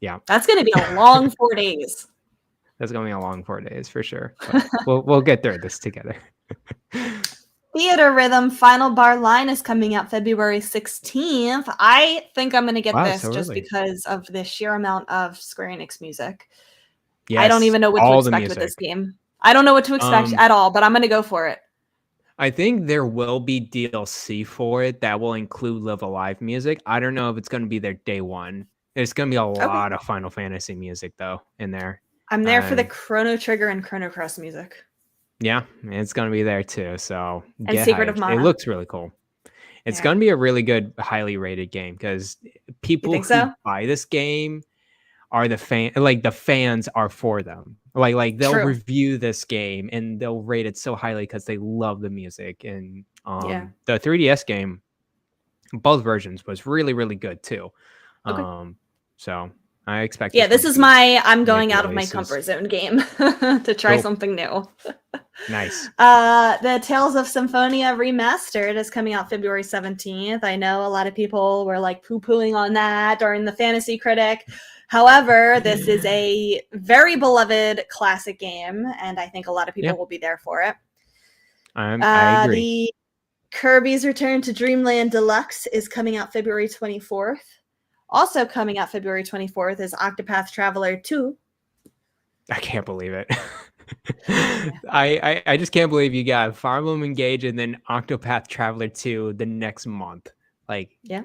Yeah. That's going to be a long 4 days. That's going to be a long 4 days for sure. We'll get through this together. Theater Rhythm Final Bar Line is coming out February 16th. I think I'm going to get this just early. because of the sheer amount of Square Enix music. Yes, I don't even know what to expect with this game. I don't know what to expect at all, but I'm going to go for it. I think there will be DLC for it that will include Live Alive music. I don't know if it's going to be there day one. There's going to be a lot of Final Fantasy music, though, in there. I'm there for the Chrono Trigger and Chrono Cross music. Yeah, it's going to be there, too. So and Secret of Mana. It looks really cool. It's going to be a really good, highly rated game because people who buy this game are the fans are for them. Like they'll review this game and they'll rate it so highly because they love the music. And the 3DS game, both versions, was really, really good too. So I expect. Yeah, this is I'm going out of my comfort zone game to try something new. Nice. The Tales of Symphonia Remastered is coming out February 17th. I know a lot of people were like poo-pooing on that during the Fantasy Critic. However, this is a very beloved classic game, and I think a lot of people will be there for it. I agree. The Kirby's Return to Dreamland Deluxe is coming out February 24th. Also coming out February 24th is Octopath Traveler 2. I can't believe it. I just can't believe you got Fire Emblem Engage and then Octopath Traveler 2 the next month. Like, oh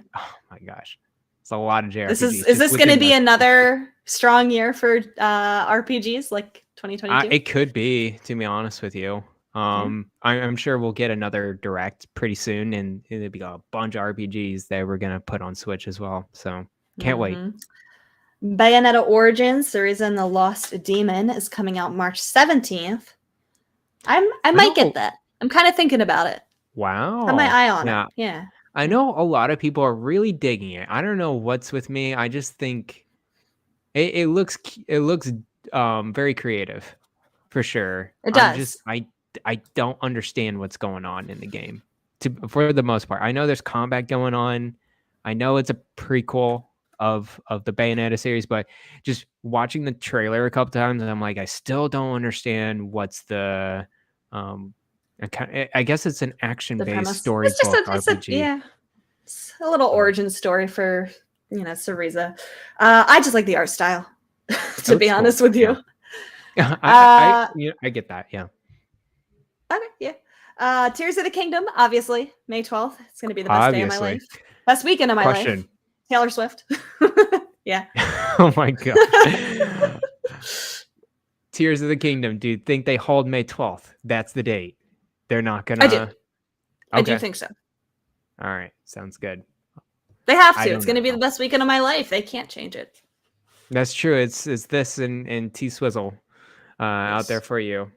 my gosh. It's a lot of JRPGs. Is this going to be another strong year for RPGs like 2022? It could be, to be honest with you. I'm sure we'll get another direct pretty soon, and it'll be a bunch of RPGs that we're going to put on Switch as well. So can't wait. Bayonetta Origins, Syriza and the Lost Demon is coming out March 17th. I might get that. I'm kind of thinking about it. Wow. Have my eye on it. Yeah. I know a lot of people are really digging it. I don't know what's with me. I just think it looks very creative, for sure. It does. I don't understand what's going on in the game, for the most part. I know there's combat going on. I know it's a prequel of the Bayonetta series, but just watching the trailer a couple times, and I'm like, I still don't understand what's the I guess it's an action-based story book RPG. It's a little origin story for Syriza. I just like the art style, to be honest with you. I get that. Yeah. Okay. Yeah. Tears of the Kingdom, obviously, May 12th. It's going to be the best day of my life. Best weekend of my life. Taylor Swift. Yeah. Oh my god. Tears of the Kingdom, dude. Think they hold May 12th? That's the date. They're not gonna. I do. I do think so. All right, sounds good. They have to. It's going to be the best weekend of my life. They can't change it. That's true. It's this and T Swizzle out there for you.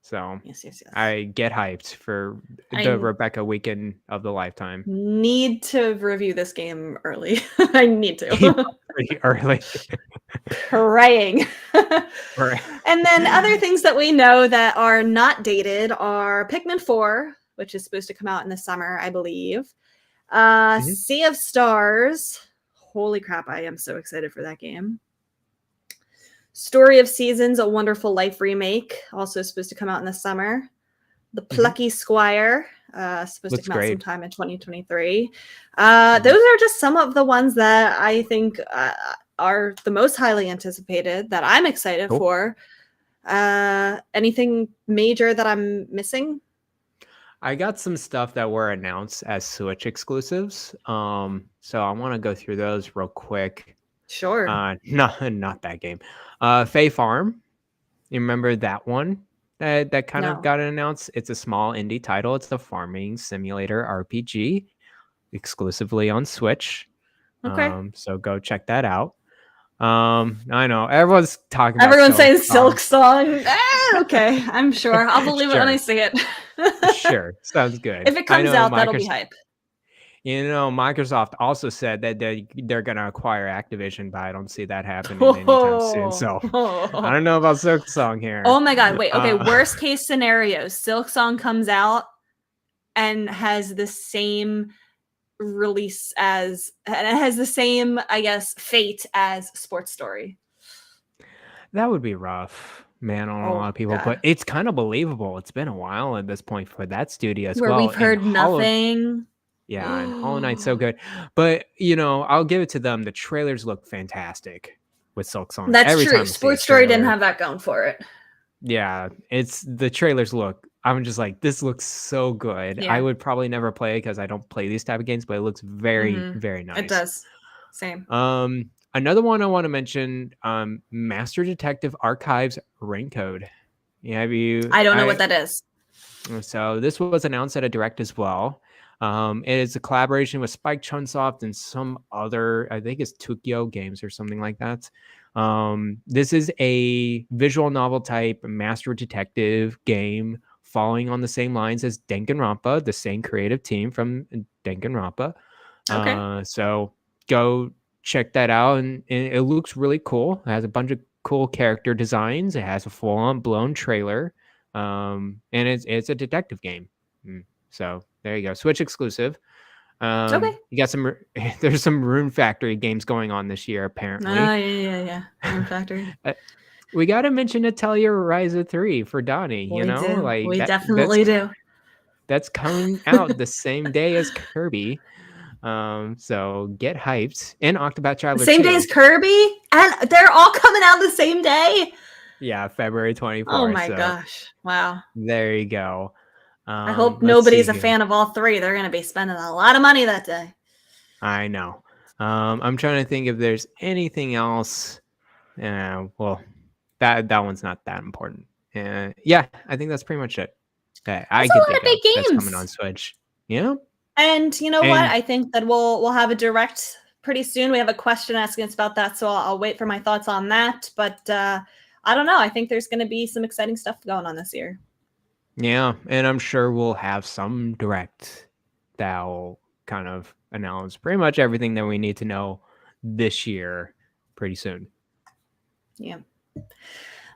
So Yes. I get hyped for I the Rebecca weekend of the lifetime. need to review this game early. I need Even to. pretty early. Praying. Right. And then other things that we know that are not dated are Pikmin 4, which is supposed to come out in the summer, I believe. Mhm. Sea of Stars. Holy crap, I am so excited for that game. Story of Seasons, A Wonderful Life remake, also supposed to come out in the summer. The Plucky Squire, supposed to Looks come out great. sometime in 2023. Mhm. Those are just some of the ones that I think are the most highly anticipated that I'm excited Cool. for. Anything major that I'm missing? I got some stuff that were announced as Switch exclusives. So I want to go through those real quick. Sure. Not that game. Fae Farm. You remember that one that kind of No. got announced? It's a small indie title. It's the farming simulator RPG exclusively on Switch. Okay. So go check that out. I know everyone's talking about Everyone's Silk saying Song. Silk Song. Okay, I'm sure. I'll believe it when I Sure, see it. sure, sounds good. If it I comes know out, that'll be Microsoft. hype. Microsoft also said that they're gonna acquire Activision, but I don't see that happening anytime soon. So I don't know about Silk Song here. Oh my god, wait, okay, Uh, worst case scenario, Silk Song comes out and has the same release as and it has the same, I guess, fate as Sports Story. that would be rough, man, on a lot Oh of people. But god. it's kind of believable. It's been a while at this point for that studio as Where well. we've And heard nothing. Yeah, and Hollow Knight's so good. But I'll give it to them. The trailers look fantastic with Silk Song. That's Every true. time I see a Sports Story didn't trailer, have that going for it. yeah, it's the trailers look. I'm just like, this looks so good. I Yeah. would probably never play it because I don't play these type of games, but it looks very, very nice. It does. Same. Another one I want to mention, Master Detective Archives Raincode. Yeah, I don't know what that is. So this was announced at a direct as well. It is a collaboration with Spike Chunsoft and some other, I think it's Tokyo Games or something like that. This is a visual novel type master detective game following on the same lines as Danganronpa, the same creative team from Danganronpa. Okay. So go check that out, and it looks really cool. It has a bunch of cool character designs. It has a full-on blown trailer, and it's a detective game. So there you go, Switch exclusive. Okay. You got some. There's some Rune Factory games going on this year, apparently. Oh, yeah. Rune Factory. We got to mention Atelier Ryza 3 for Donnie. We definitely do. That's coming out the same day as Kirby. So get hyped. And Octopath Traveler Same 2. day as Kirby? And they're all coming out the same day? Yeah, February 24th. Oh my gosh. Wow. There you go. I hope nobody's a fan of all three. They're going to be spending a lot of money that day. I know. I'm trying to think if there's anything else. Well, that one's not that important. Yeah, I think that's pretty much it. That's a lot of big that's games coming on Switch. Yeah. And you know what? I think that we'll have a direct pretty soon. We have a question asking us about that, so I'll wait for my thoughts on that. But I don't know. I think there's going to be some exciting stuff going on this year. Yeah, and I'm sure we'll have some direct that'll kind of announce pretty much everything that we need to know this year pretty soon. Yeah.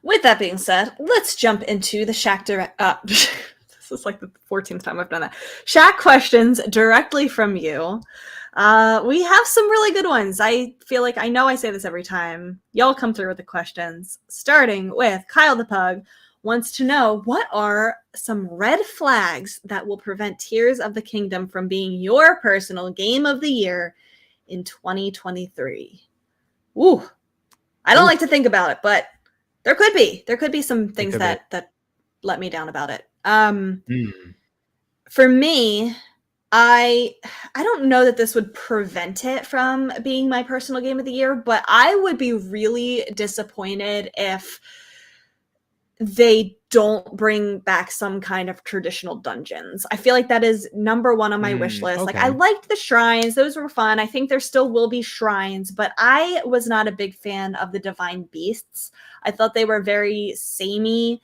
With that being said, let's jump into the Shaq direct. This is like the 14th time I've done that. Shaq questions directly from you. We have some really good ones. I feel like I know I say this every time. Y'all come through with the questions. Starting with Kyle the Pug wants to know, what are some red flags that will prevent Tears of the Kingdom from being your personal game of the year in 2023? Ooh. I don't like to think about it, but there could be. There could be some things that let me down about it. For me, I don't know that this would prevent it from being my personal game of the year, but I would be really disappointed if they don't bring back some kind of traditional dungeons. I feel like that is number one on my wish list. Okay. Like, I liked the shrines. Those were fun. I think there still will be shrines, but I was not a big fan of the divine beasts. I thought they were very samey.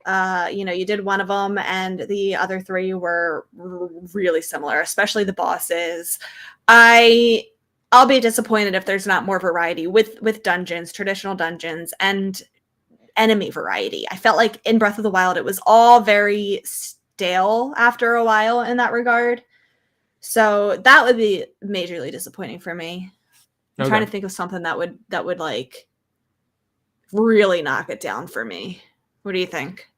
You did one of them, and the other three were really similar, especially the bosses. I'll be disappointed if there's not more variety with dungeons, traditional dungeons, and enemy variety. I felt like in Breath of the Wild, it was all very stale after a while in that regard. So that would be majorly disappointing for me. I'm trying to think of something that would like really knock it down for me. What do you think?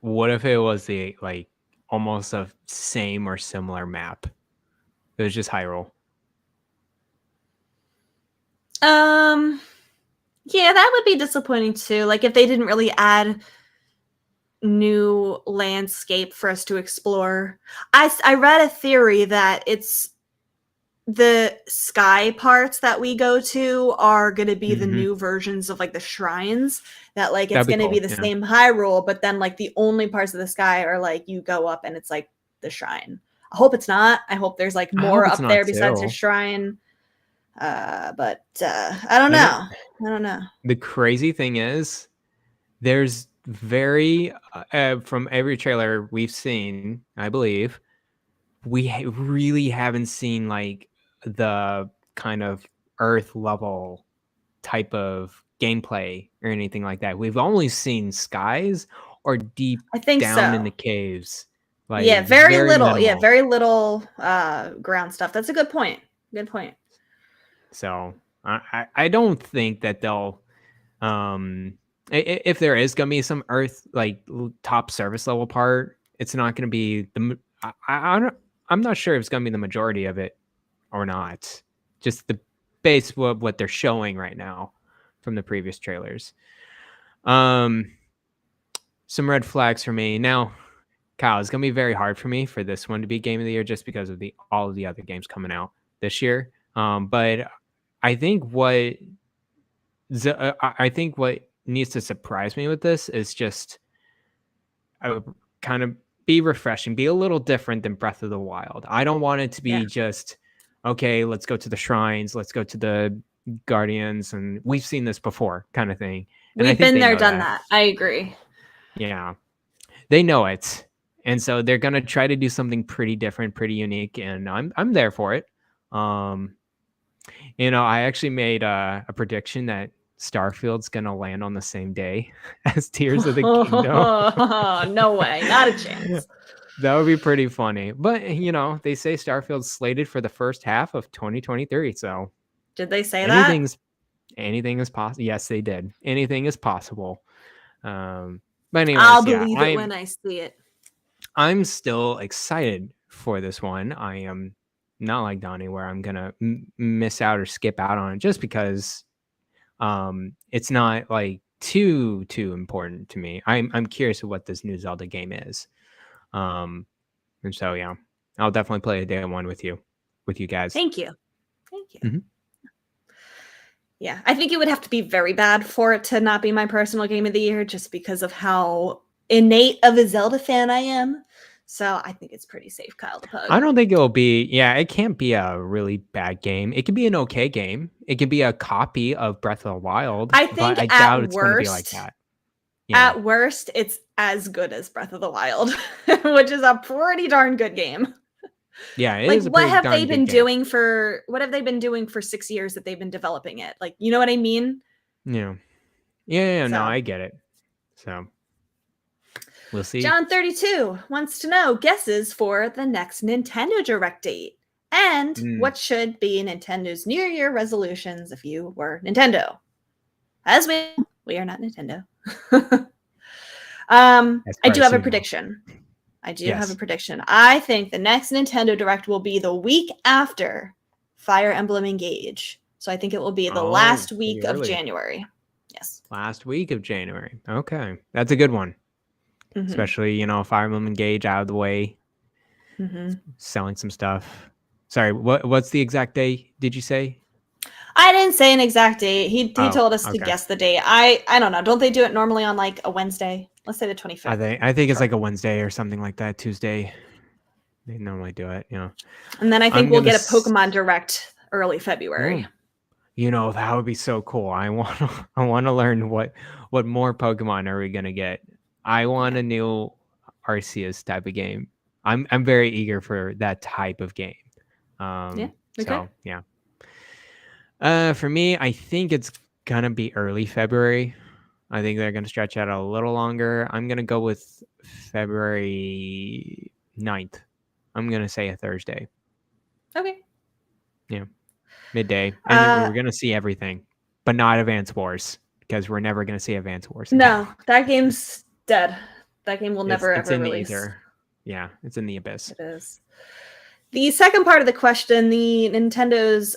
What if it was the like almost a same or similar map? It was just Hyrule. Yeah, that would be disappointing too. Like if they didn't really add new landscape for us to explore. I read a theory that it's the sky parts that we go to are going to be the new versions of like the shrines, that like it's going to be the same Hyrule, but then like the only parts of the sky are like you go up and it's like the shrine. I hope it's not. I hope there's like more up there besides your shrine. But I don't know. I don't know. The crazy thing is there's very from every trailer we've seen, I believe, we really haven't seen like the kind of earth level type of gameplay or anything like that. We've only seen skies or deep down in the caves. Like very little. Minimal. Yeah, very little ground stuff. That's a good point. Good point. So I don't think that they'll if there is gonna be some earth like top service level part, it's not gonna be the I'm not sure if it's gonna be the majority of it or not. Just the base of what they're showing right now from the previous trailers. Some red flags for me. Now, Kyle, it's gonna be very hard for me for this one to be game of the year just because of all of the other games coming out this year. But I think what needs to surprise me with this is just kind of be refreshing, be a little different than Breath of the Wild. I don't want it to be just, okay, let's go to the shrines, let's go to the Guardians, and we've seen this before kind of thing. And we've been there, done that. I agree. Yeah. They know it. And so they're going to try to do something pretty different, pretty unique, and I'm there for it. I actually made a prediction that Starfield's gonna land on the same day as Tears of the Kingdom. No way, not a chance. That would be pretty funny. But they say Starfield's slated for the first half of 2023. So did they say that? Anything is possible. Yes, they did. Anything is possible. But anyways, I'll believe it when I see it. I'm still excited for this one. I am not like Donnie, where I'm gonna miss out or skip out on it just because it's not like too important to me. I'm curious of what this new Zelda game is, and so yeah, I'll definitely play a day one with you guys. Thank you. Mm-hmm. Yeah, I think it would have to be very bad for it to not be my personal game of the year, just because of how innate of a Zelda fan I am. So I think it's pretty safe, Kyle the Pug. I don't think it'll be, it can't be a really bad game. It could be an okay game. It could be a copy of Breath of the Wild. I think I doubt it's going to be like that. Yeah. At worst, it's as good as Breath of the Wild, which is a pretty darn good game. Yeah, it like is a what have they been doing for 6 years that they've been developing it? Like, you know what I mean? Yeah. Yeah, no, I get it. So we'll see. John 32 wants to know guesses for the next Nintendo Direct date and what should be Nintendo's New Year resolutions if you were Nintendo. As we are not Nintendo. I do have a prediction. Have a prediction. I think the next Nintendo Direct will be the week after Fire Emblem Engage. So I think it will be the last week of January. Yes. Last week of January. Okay. That's a good one. Mm-hmm. Especially, Fire Emblem Engage out of the way. Mm-hmm. Selling some stuff. Sorry, what's the exact day did you say? I didn't say an exact date. He told us to guess the date. I don't know. Don't they do it normally on like a Wednesday? Let's say the 25th. I think it's like a Wednesday or something like that. Tuesday. They normally do it, And then I think we'll get a Pokemon Direct early February. That would be so cool. I want to learn what more Pokemon are we gonna get I want a new Arceus type of game. I'm very eager for that type of game. Yeah. Okay. So yeah. For me, I think it's gonna be early February. I think they're gonna stretch out a little longer. I'm gonna go with February 9th. I'm gonna say a Thursday. Okay. Yeah, midday, and we're gonna see everything, but not Advance Wars because we're never gonna see Advance Wars again. No, that game's dead. That game will never It's ever in release. the ether. Yeah, it's in the abyss. It is. The second part of the question, the Nintendo's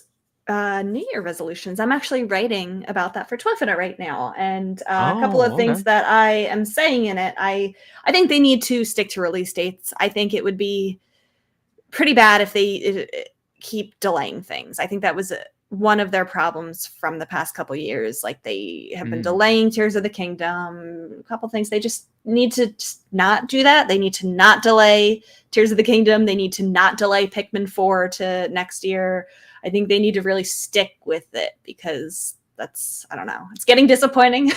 New Year resolutions. I'm actually writing about that for Twinfinite right now, and a couple of things Okay. that I am saying in it. I think they need to stick to release dates. I think it would be pretty bad if they keep delaying things. I think that was one of their problems from the past couple years. Like they have been delaying Tears of the Kingdom, a couple things. They just need to just not do that. They need to not delay Tears of the Kingdom. They need to not delay Pikmin 4 to next year. I think they need to really stick with it because that's, I don't know, it's getting disappointing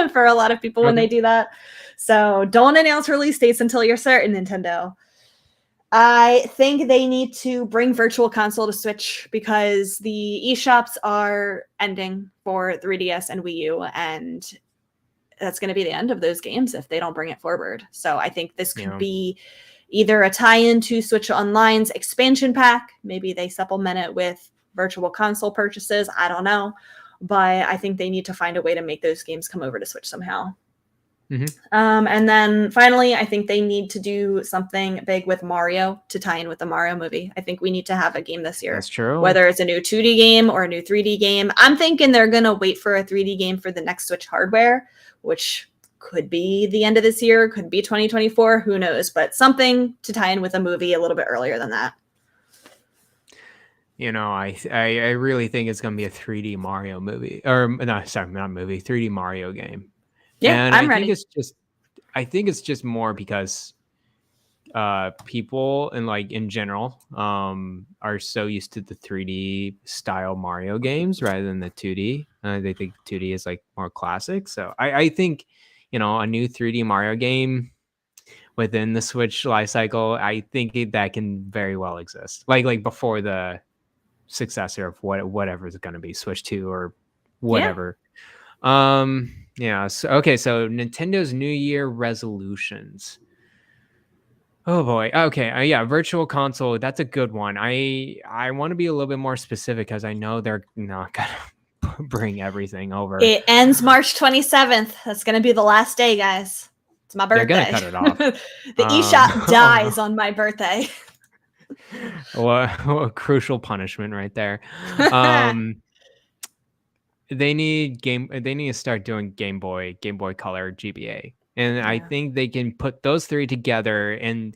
for a lot of people when they do that. So don't announce release dates until you're certain, Nintendo. I think they need to bring Virtual Console to Switch because the eShops are ending for 3DS and Wii U, and that's going to be the end of those games if they don't bring it forward. So I think this could be either a tie-in to Switch Online's expansion pack. Maybe they supplement it with Virtual Console purchases. I don't know. But I think they need to find a way to make those games come over to Switch somehow. And then finally, I think they need to do something big with Mario to tie in with the Mario movie. I think we need to have a game this year. That's true. Whether it's a new 2D game or a new 3D game. I'm thinking they're going to wait for a 3D game for the next Switch hardware, which could be the end of this year, could be 2024, who knows, but something to tie in with a movie a little bit earlier than that. You know, I really think it's going to be a 3D Mario movie, or no, sorry, not movie, 3D Mario game. Yeah, and I'm ready. I think it's just more because people and like in general are so used to the 3D style Mario games rather than the 2D. They think 2D is like more classic. So I think, you know, a new 3D Mario game within the Switch lifecycle, I think that can very well exist. Like before the successor of whatever is going to be Switch 2 or whatever. Yeah. So, okay. So Nintendo's New Year resolutions. Oh boy. Okay. Yeah. Virtual Console. That's a good one. I want to be a little bit more specific because I know they're not gonna bring everything over. It ends March 27th. That's gonna be the last day, guys. It's my birthday. They're gonna cut it off. The eShop dies on my birthday. What a crucial punishment right there. They need to start doing Game Boy Color GBA. And I think they can put those three together and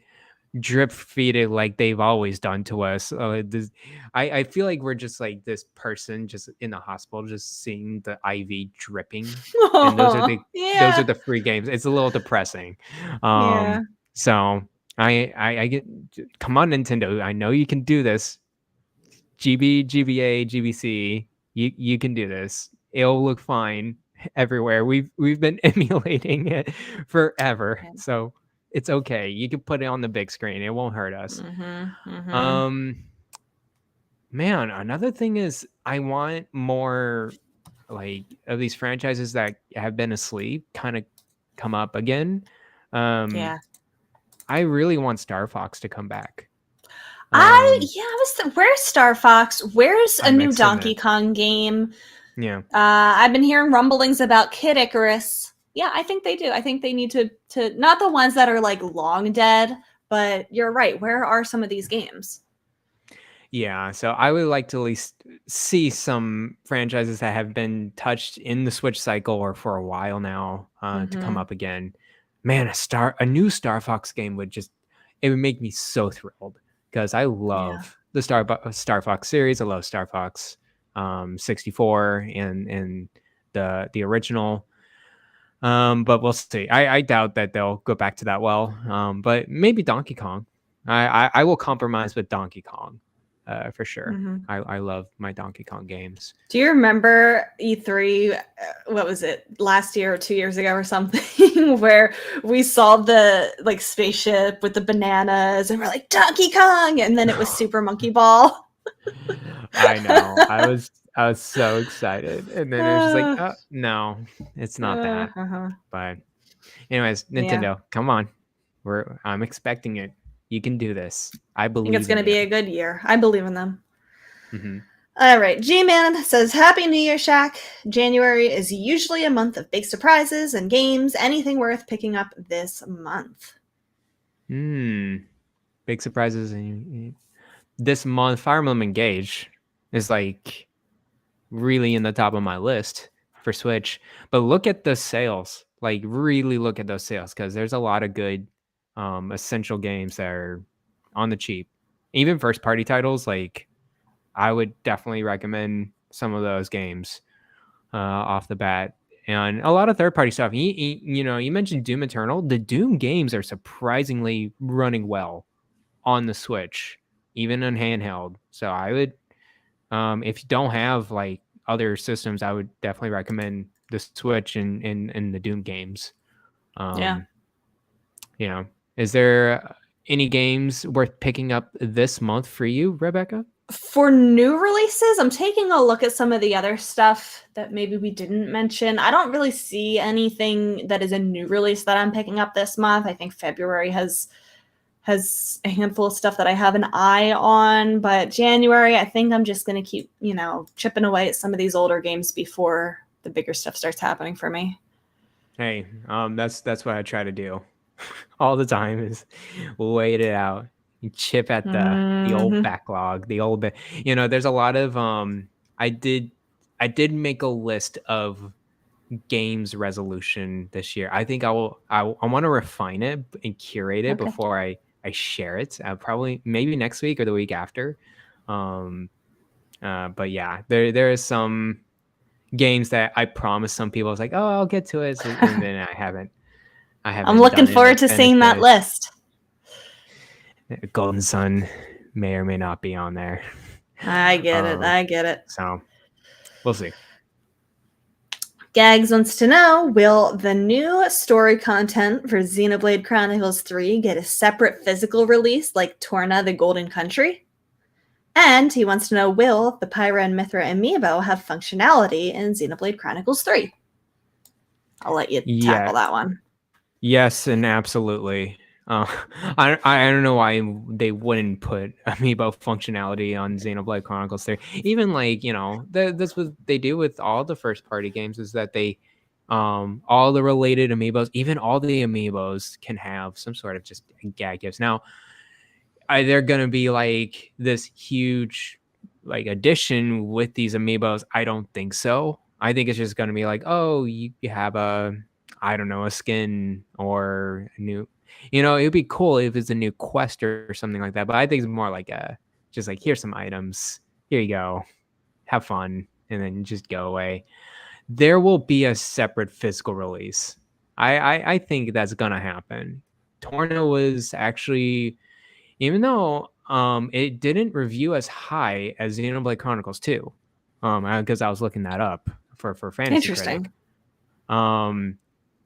drip feed it like they've always done to us. I feel like we're just like this person just in the hospital just seeing the IV dripping. And those are the free games. It's a little depressing. So I get, come on, Nintendo. I know you can do this. GBA, GBC. You can do this. It'll look fine everywhere. We've been emulating it forever, so it's okay. You can put it on the big screen. It won't hurt us. Man, another thing is I want more like of these franchises that have been asleep kind of come up again. I really want Star Fox to come back. Where's Star Fox? Where's a new Donkey Kong game? Yeah. I've been hearing rumblings about Kid Icarus. Yeah, I think they do. I think they need to not the ones that are like long dead, but you're right. Where are some of these games? Yeah, so I would like to at least see some franchises that have been touched in the Switch cycle or for a while now to come up again. Man, a new Star Fox game would make me so thrilled. Because I love the Star Fox series. I love Star Fox 64 and the original. But we'll see. I doubt that they'll go back to that well. But maybe Donkey Kong. I will compromise with Donkey Kong. for sure. I love my Donkey Kong games. Do you remember E3? What was it, last year or 2 years ago or something, where we saw the like spaceship with the bananas, and we're like Donkey Kong, and then it was Super Monkey Ball. I know. I was so excited, and then it was just like, oh, no, it's not that. But, anyways, Nintendo, come on, I'm expecting it. You can do this. I believe. I think it's going to be a good year. I believe in them. Mm-hmm. All right. G-Man says, Happy New Year, Shaq. January is usually a month of big surprises and games. Anything worth picking up this month? Big surprises. This month, Fire Emblem Engage is like really in the top of my list for Switch. But look at the sales. Like, really look at those sales, because there's a lot of good essential games that are on the cheap. Even first-party titles, like, I would definitely recommend some of those games off the bat. And a lot of third-party stuff. You mentioned Doom Eternal. The Doom games are surprisingly running well on the Switch, even on handheld. So I would, if you don't have like other systems, I would definitely recommend the Switch and the Doom games. Is there any games worth picking up this month for you, Rebecca? For new releases, I'm taking a look at some of the other stuff that maybe we didn't mention. I don't really see anything that is a new release that I'm picking up this month. I think February has a handful of stuff that I have an eye on, but January, I think I'm just going to keep, chipping away at some of these older games before the bigger stuff starts happening for me. Hey, that's what I try to do all the time, is wait it out. You chip at the old backlog, the old bit. There's a lot of I did make a list of games resolution this year. I think I want to refine it and curate it before I share it. Probably maybe next week or the week after. But yeah, there is some games that I promised some people. I was like, oh, I'll get to it, and then I haven't. I'm looking forward to seeing that list. Golden Sun may or may not be on there. I get it. So we'll see. Gags wants to know, will the new story content for Xenoblade Chronicles 3 get a separate physical release like Torna the Golden Country? And he wants to know, will the Pyra and Mithra amiibo have functionality in Xenoblade Chronicles 3? I'll let you tackle that one. Yes, and absolutely. I don't know why they wouldn't put amiibo functionality on Xenoblade Chronicles 3. Even that's what they do with all the first party games, is that they all the related amiibos, even all the amiibos, can have some sort of just gag gifts. Now, are there gonna be like this huge like addition with these amiibos? I don't think so. I think it's just gonna be like, oh, you have a skin or a new. It would be cool if it's a new quest or something like that. But I think it's more like just like, here's some items. Here you go. Have fun. And then just go away. There will be a separate physical release. I think that's going to happen. Torna was actually, even though it didn't review as high as Xenoblade Chronicles 2, because I was looking that up for Fantasy Interesting. Critic.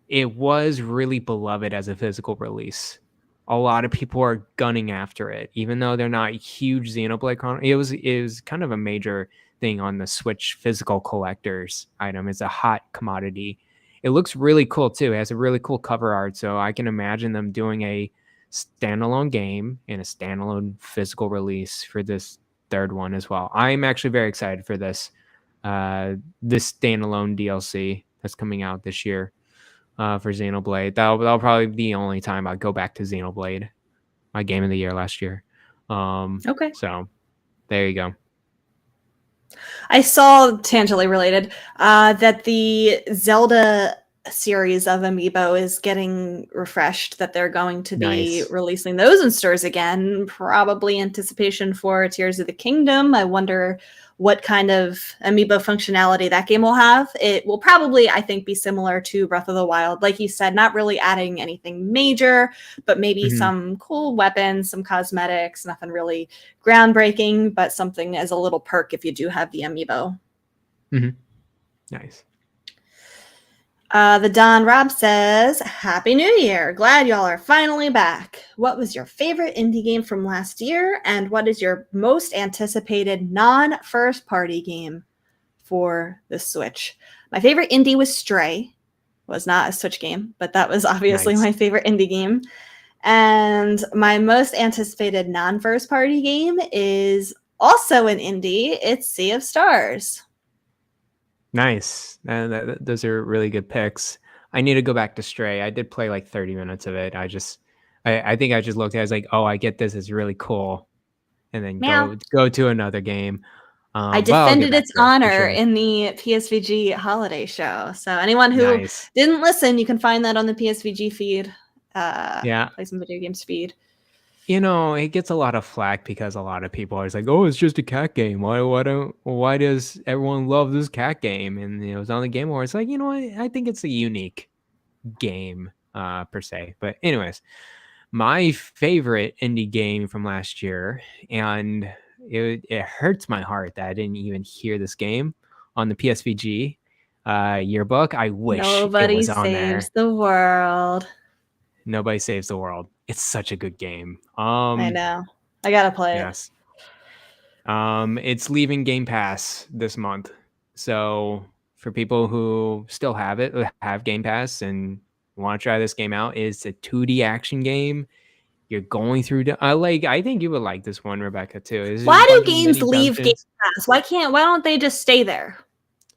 It was really beloved as a physical release. A lot of people are gunning after it, even though they're not huge Xenoblade Chronicles. It was kind of a major thing on the Switch physical collectors item. It's a hot commodity. It looks really cool too. It has a really cool cover art, so I can imagine them doing a standalone game and a standalone physical release for this third one as well. I'm actually very excited for this standalone DLC that's coming out this year. For Xenoblade. That'll probably be the only time I go back to Xenoblade, my game of the year last year. Okay. So there you go. I saw, tangentially related, that the Zelda series of Amiibo is getting refreshed, that they're going to be Nice. releasing those in stores again, probably anticipation for Tears of the Kingdom. I wonder what kind of Amiibo functionality that game will have. It will probably, I think, be similar to Breath of the Wild. Like you said, not really adding anything major, but maybe some cool weapons, some cosmetics, nothing really groundbreaking, but something as a little perk if you do have the Amiibo. Nice. The Don Rob says, Happy New Year. Glad y'all are finally back. What was your favorite indie game from last year? And what is your most anticipated non-first party game for the Switch? My favorite indie was Stray. It was not a Switch game, but that was obviously my favorite indie game. And my most anticipated non-first party game is also an indie. It's Sea of Stars. Nice. Those are really good picks. I need to go back to Stray. I did play like 30 minutes of it. I think I just looked at it, I was like, oh, I get this. It's really cool. And then go to another game. I defended its honor in the PSVG holiday show. So anyone who didn't listen, you can find that on the PSVG feed. Play some video games feed. You know, it gets a lot of flack because a lot of people are like, "Oh, it's just a cat game. Why does everyone love this cat game?" And it was on the Game Awards. Like, you know what? I think it's a unique game, per se. But anyways, my favorite indie game from last year, and it hurts my heart that I didn't even hear this game on the PSVG yearbook. I wish Nobody it was on there. saves the world. Nobody saves the world. It's such a good game. I know. I gotta play it. It's leaving Game Pass this month. So for people who still have Game Pass and want to try this game out, it's a 2D action game. You're going through I think you would like this one, Rebecca, too. Why do games leave Game Pass? Why don't they just stay there?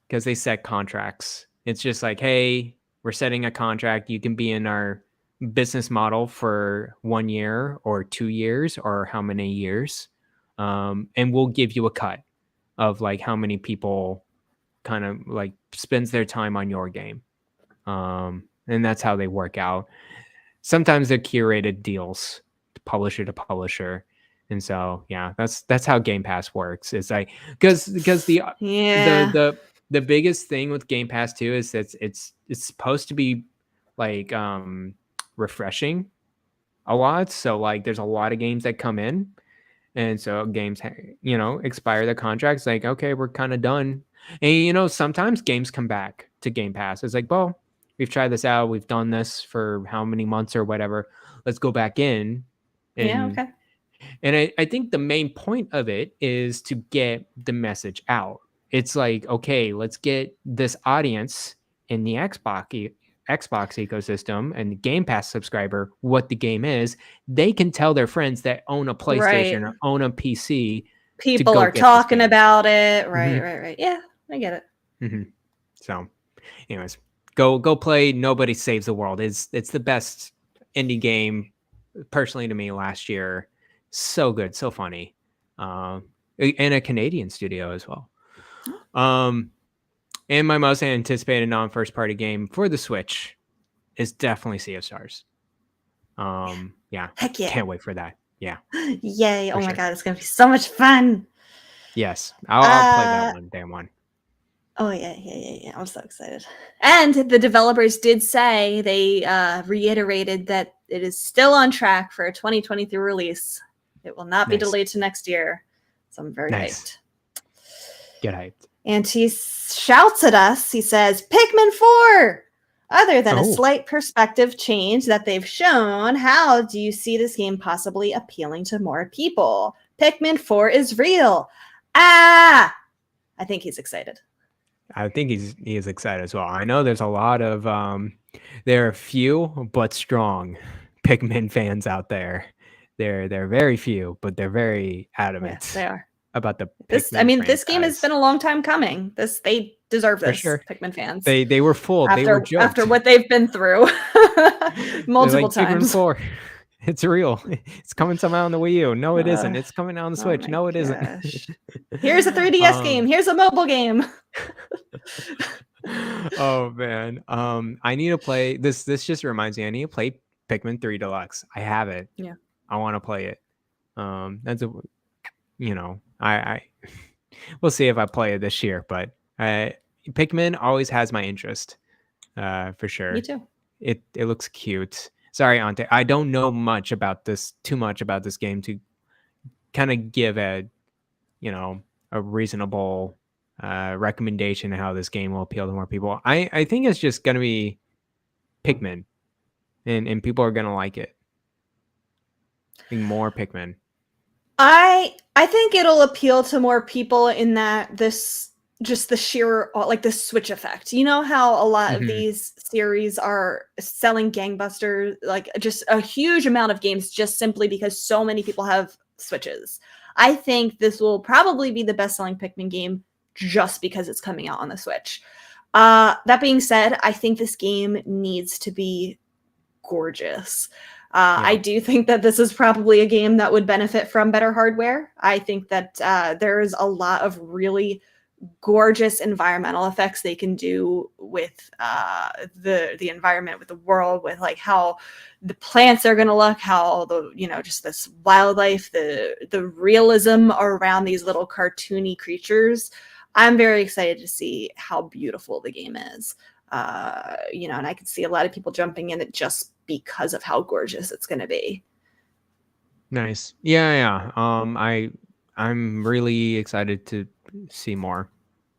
Because they set contracts. It's just like, hey, we're setting a contract. You can be in our business model for 1 year or 2 years or how many years, and we'll give you a cut of like how many people kind of like spends their time on your game, and that's how they work out. Sometimes they're curated deals, publisher to publisher, and so that's how Game Pass works. It's like because the biggest thing with Game Pass too is that it's supposed to be like refreshing a lot. So like there's a lot of games that come in, and so games expire their contracts, like, okay, we're kind of done. And sometimes games come back to Game Pass. It's like, well, we've tried this out, we've done this for how many months or whatever, let's go back in. And I think the main point of it is to get the message out. It's like, okay, let's get this audience in the Xbox ecosystem and the Game Pass subscriber what the game is. They can tell their friends that own a PlayStation or own a PC. People are talking about it. Right. Yeah, I get it. So, anyways, go play Nobody Saves the World. It's the best indie game, personally, to me last year. So good, so funny, and a Canadian studio as well. And my most anticipated non-first party game for the Switch is definitely Sea of Stars. Heck yeah. Can't wait for that. Yeah. Yay. Oh my God, it's going to be so much fun. Yes. I'll play that one, day one. Oh, yeah. I'm so excited. And the developers did say, they reiterated that it is still on track for a 2023 release. It will not be delayed to next year. So I'm very hyped. Get hyped. And he shouts at us. He says, Pikmin 4! Other than a slight perspective change that they've shown, how do you see this game possibly appealing to more people? Pikmin 4 is real. I think he's excited. I think he is excited as well. I know there's a lot of there are few but strong Pikmin fans out there. They're very few, but they're very adamant. Yes, they are. About the this game has been a long time coming. They deserve this. Sure. Pikmin fans. They were fooled. They were joked. After what they've been through multiple times. Pikmin 4. It's real. It's coming somehow on the Wii U. No, it isn't. It's coming out on the Switch. No, it isn't. Here's a 3DS game. Here's a mobile game. Oh man. I need to play this. This just reminds me. I need to play Pikmin 3 Deluxe. I have it. Yeah. I want to play it. That's a I we'll see if I play it this year, but Pikmin always has my interest. For Me sure. too. It looks cute. Sorry, Ante. I don't know too much about this game to kind of give a reasonable recommendation of how this game will appeal to more people. I think it's just gonna be Pikmin, and people are gonna like it. I think more Pikmin. I think it'll appeal to more people in that this just the sheer like the Switch effect. You know how a lot of Hmm. these series are selling gangbusters, like just a huge amount of games just simply because so many people have Switches. I think this will probably be the best-selling Pikmin game just because it's coming out on the Switch. That being said, I think this game needs to be gorgeous. I Yeah. do think that this is probably a game that would benefit from better hardware. I think that there is a lot of really gorgeous environmental effects they can do with the environment, with the world, with like how the plants are going to look, how the just this wildlife, the realism around these little cartoony creatures. I'm very excited to see how beautiful the game is. And I could see a lot of people jumping in it just because of how gorgeous it's going to be. Nice. Yeah, yeah. I'm really excited to see more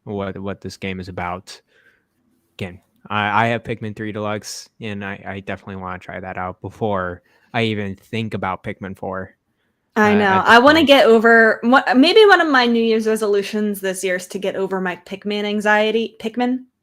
what this game is about. Again, I have Pikmin 3 Deluxe, and I definitely want to try that out before I even think about Pikmin 4. I know. At this I want to point. get over maybe one of my New Year's resolutions this year is to get over my Pikmin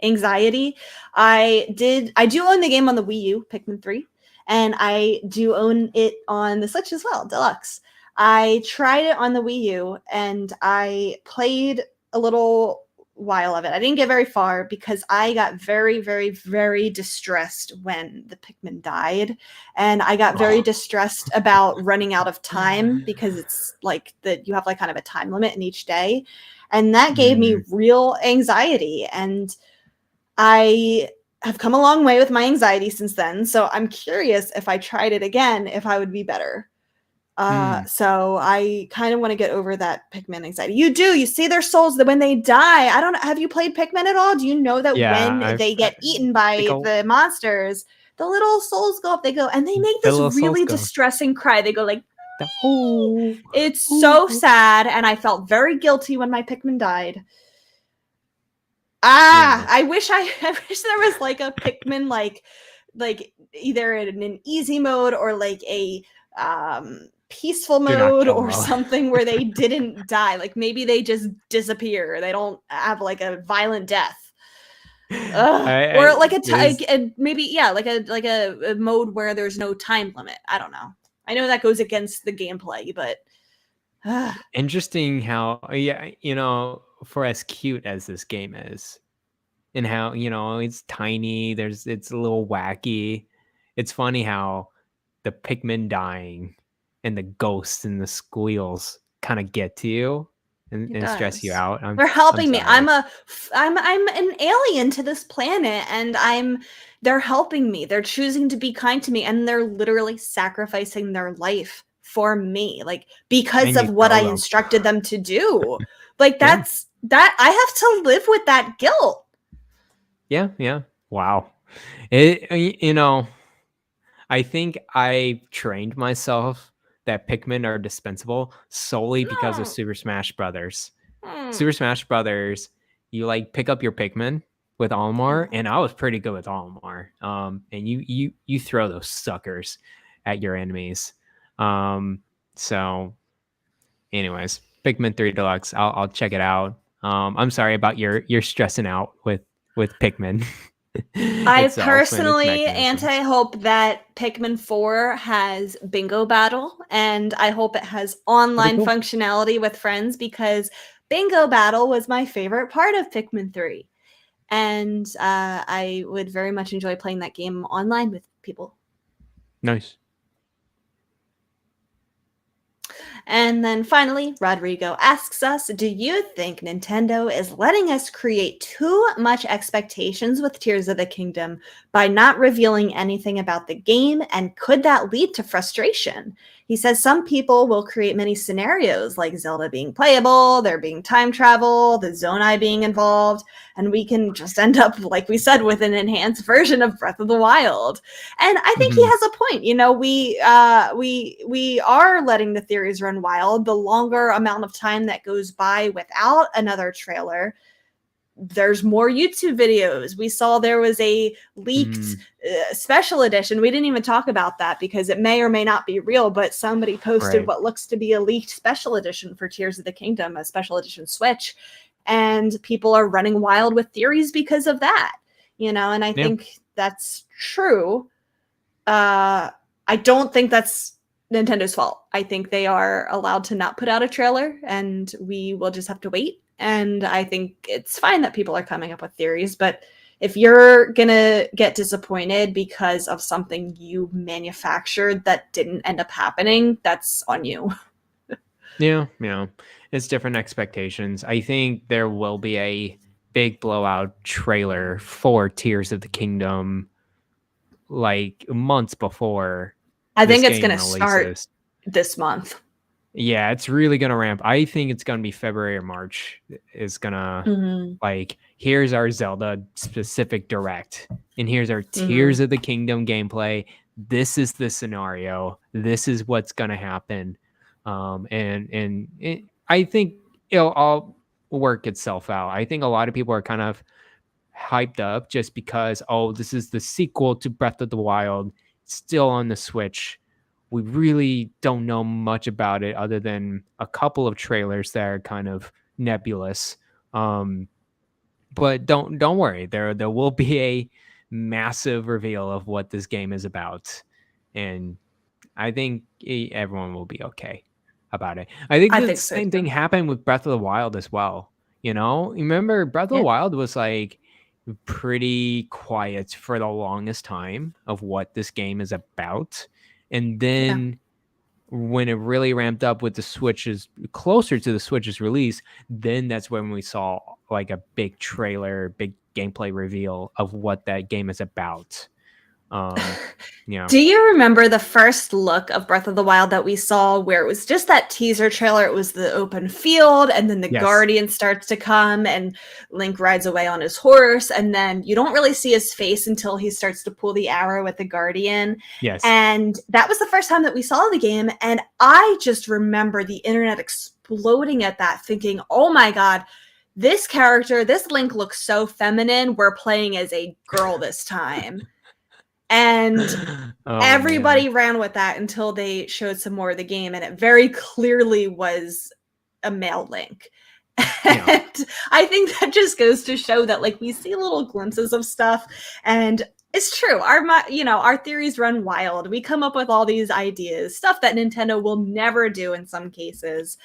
anxiety. I do own the game on the Wii U, Pikmin 3, and I do own it on the Switch as well, Deluxe. I tried it on the Wii U and I played a little while of it. I didn't get very far because I got very, very, very distressed when the Pikmin died. And I got very Oh. distressed about running out of time because it's like that you have like kind of a time limit in each day. And that gave me real anxiety. And I have come a long way with my anxiety since then. So I'm curious if I tried it again, if I would be better. So I kind of want to get over that Pikmin anxiety. You do. You see their souls that when they die. I don't know. Have you played Pikmin at all? Do you know that Yeah, when I've they get eaten they by go the monsters, the little souls go up, they go, and they make the this little souls really go. distressing cry. They go like, Oh, it's so oh. sad, and I felt very guilty when my Pikmin died. Anyways, I wish I wish there was like a Pikmin like either in an easy mode or like a peaceful do not mode kill or mode. something where they didn't die. Like maybe they just disappear. They don't have like a violent death. Or like There's maybe like a mode where there's no time limit. I don't know. I know that goes against the gameplay, but interesting how for as cute as this game is, and how it's tiny, it's a little wacky. It's funny how the Pikmin dying and the ghosts and the squeals kind of get to you it and stress you does. out. They're I'm helping me. sorry. I'm an alien to this planet and they're helping me. They're choosing to be kind to me and they're literally sacrificing their life for me. Like because And you of what I throw them. instructed them to do. Like Yeah. that I have to live with that guilt. Yeah, yeah. Wow. It you know, I think I trained myself that Pikmin are dispensable solely because of No. Super Smash Brothers. Hmm. Super Smash Brothers, you like pick up your Pikmin with Olimar, Oh. and I was pretty good with Olimar. And you throw those suckers at your enemies. Um, so anyways, Pikmin 3 Deluxe, I'll check it out. I'm sorry about your stressing out with Pikmin I itself and its personally mechanisms. hope that Pikmin 4 has bingo battle and I hope it has That'd be online cool. functionality with friends because bingo battle was my favorite part of Pikmin 3. And I would very much enjoy playing that game online with people. Nice. And then finally, Rodrigo asks us, do you think Nintendo is letting us create too much expectations with Tears of the Kingdom by not revealing anything about the game? And could that lead to frustration? He says some people will create many scenarios like Zelda being playable, there being time travel, the Zonai being involved, and we can just end up, like we said, with an enhanced version of Breath of the Wild. And I think he has a point. You know, we are letting the theories run wild. The longer amount of time that goes by without another trailer, there's more YouTube videos. We saw there was a leaked special edition. We didn't even talk about that because it may or may not be real, but somebody posted what looks to be a leaked special edition for Tears of the Kingdom, a special edition Switch. And people are running wild with theories because of that, you know, and I think that's true. I don't think that's Nintendo's fault. I think they are allowed to not put out a trailer and we will just have to wait. And I think it's fine that people are coming up with theories, but if you're going to get disappointed because of something you manufactured that didn't end up happening, that's on you. Yeah. It's different expectations. I think there will be a big blowout trailer for Tears of the Kingdom like months before. I think it's going to start this month. Yeah, it's really going to ramp. I think it's going to be February or March is going to like, here's our Zelda specific direct and here's our Tears of the Kingdom gameplay. This is the scenario. This is what's going to happen. I think it'll all work itself out. I think a lot of people are kind of hyped up just because, this is the sequel to Breath of the Wild, still on the Switch. We really don't know much about it other than a couple of trailers that are kind of nebulous. But don't worry, there will be a massive reveal of what this game is about, and I think everyone will be okay about it. I think the same thing happened with Breath of the Wild as well. You know, remember Breath of the Wild was like pretty quiet for the longest time of what this game is about. And then when it really ramped up with the Switch's closer to the Switch's release, then that's when we saw like a big trailer, big gameplay reveal of what that game is about. Do you remember the first look of Breath of the Wild that we saw where it was just that teaser trailer? It was the open field and then the Guardian starts to come and Link rides away on his horse. And then you don't really see his face until he starts to pull the arrow with the Guardian. Yes. And that was the first time that we saw the game. And I just remember the internet exploding at that thinking, oh my God, this character, this Link looks so feminine. We're playing as a girl this time. And everybody ran with that until they showed some more of the game, and it very clearly was a male Link. And I think that just goes to show that, like, we see little glimpses of stuff, and it's true. Our theories run wild. We come up with all these ideas, stuff that Nintendo will never do in some cases.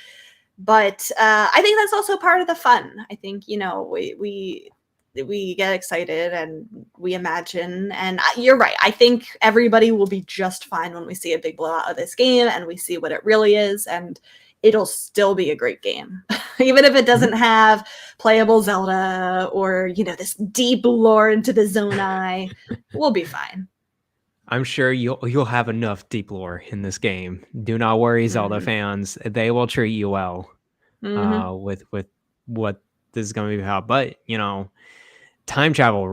But I think that's also part of the fun. I think, we get excited and we imagine, and you're right. I think everybody will be just fine when we see a big blowout of this game and we see what it really is, and it'll still be a great game. Even if it doesn't have playable Zelda or, this deep lore into the Zonai, we'll be fine. I'm sure you'll have enough deep lore in this game. Do not worry, Zelda fans. They will treat you well with what this is going to be about. But, time travel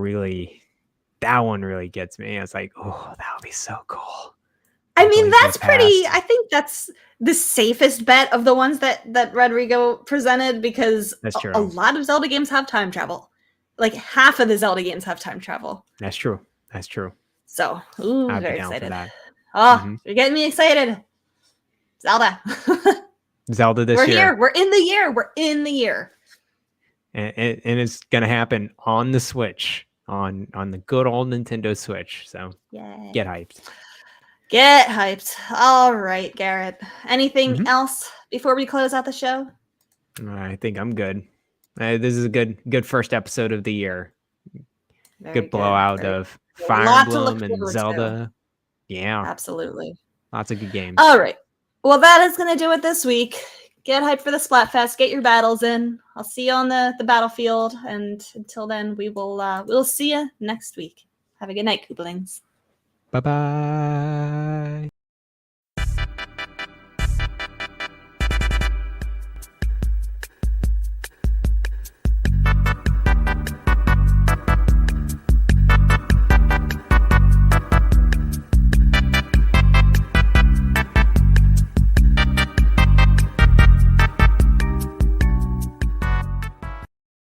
that one really gets me. It's like, that would be so cool. I mean, I think that's the safest bet of the ones that Rodrigo presented, because a lot of Zelda games have time travel. Like half of the Zelda games have time travel. That's true. So, I'd very be down excited. for that. You're getting me excited. Zelda. Zelda this year. We're in the year. We're in the year. And it's going to happen on the Switch, on the good old Nintendo Switch. So get hyped. Get hyped. All right, Garrett. Anything else before we close out the show? I think I'm good. This is a good first episode of the year. Good blowout of Fire Emblem and Zelda. Yeah. Absolutely. Lots of good games. All right. Well, that is going to do it this week. Get hyped for the Splatfest. Get your battles in. I'll see you on the battlefield. And until then, we'll see you next week. Have a good night, Koopalings. Bye-bye.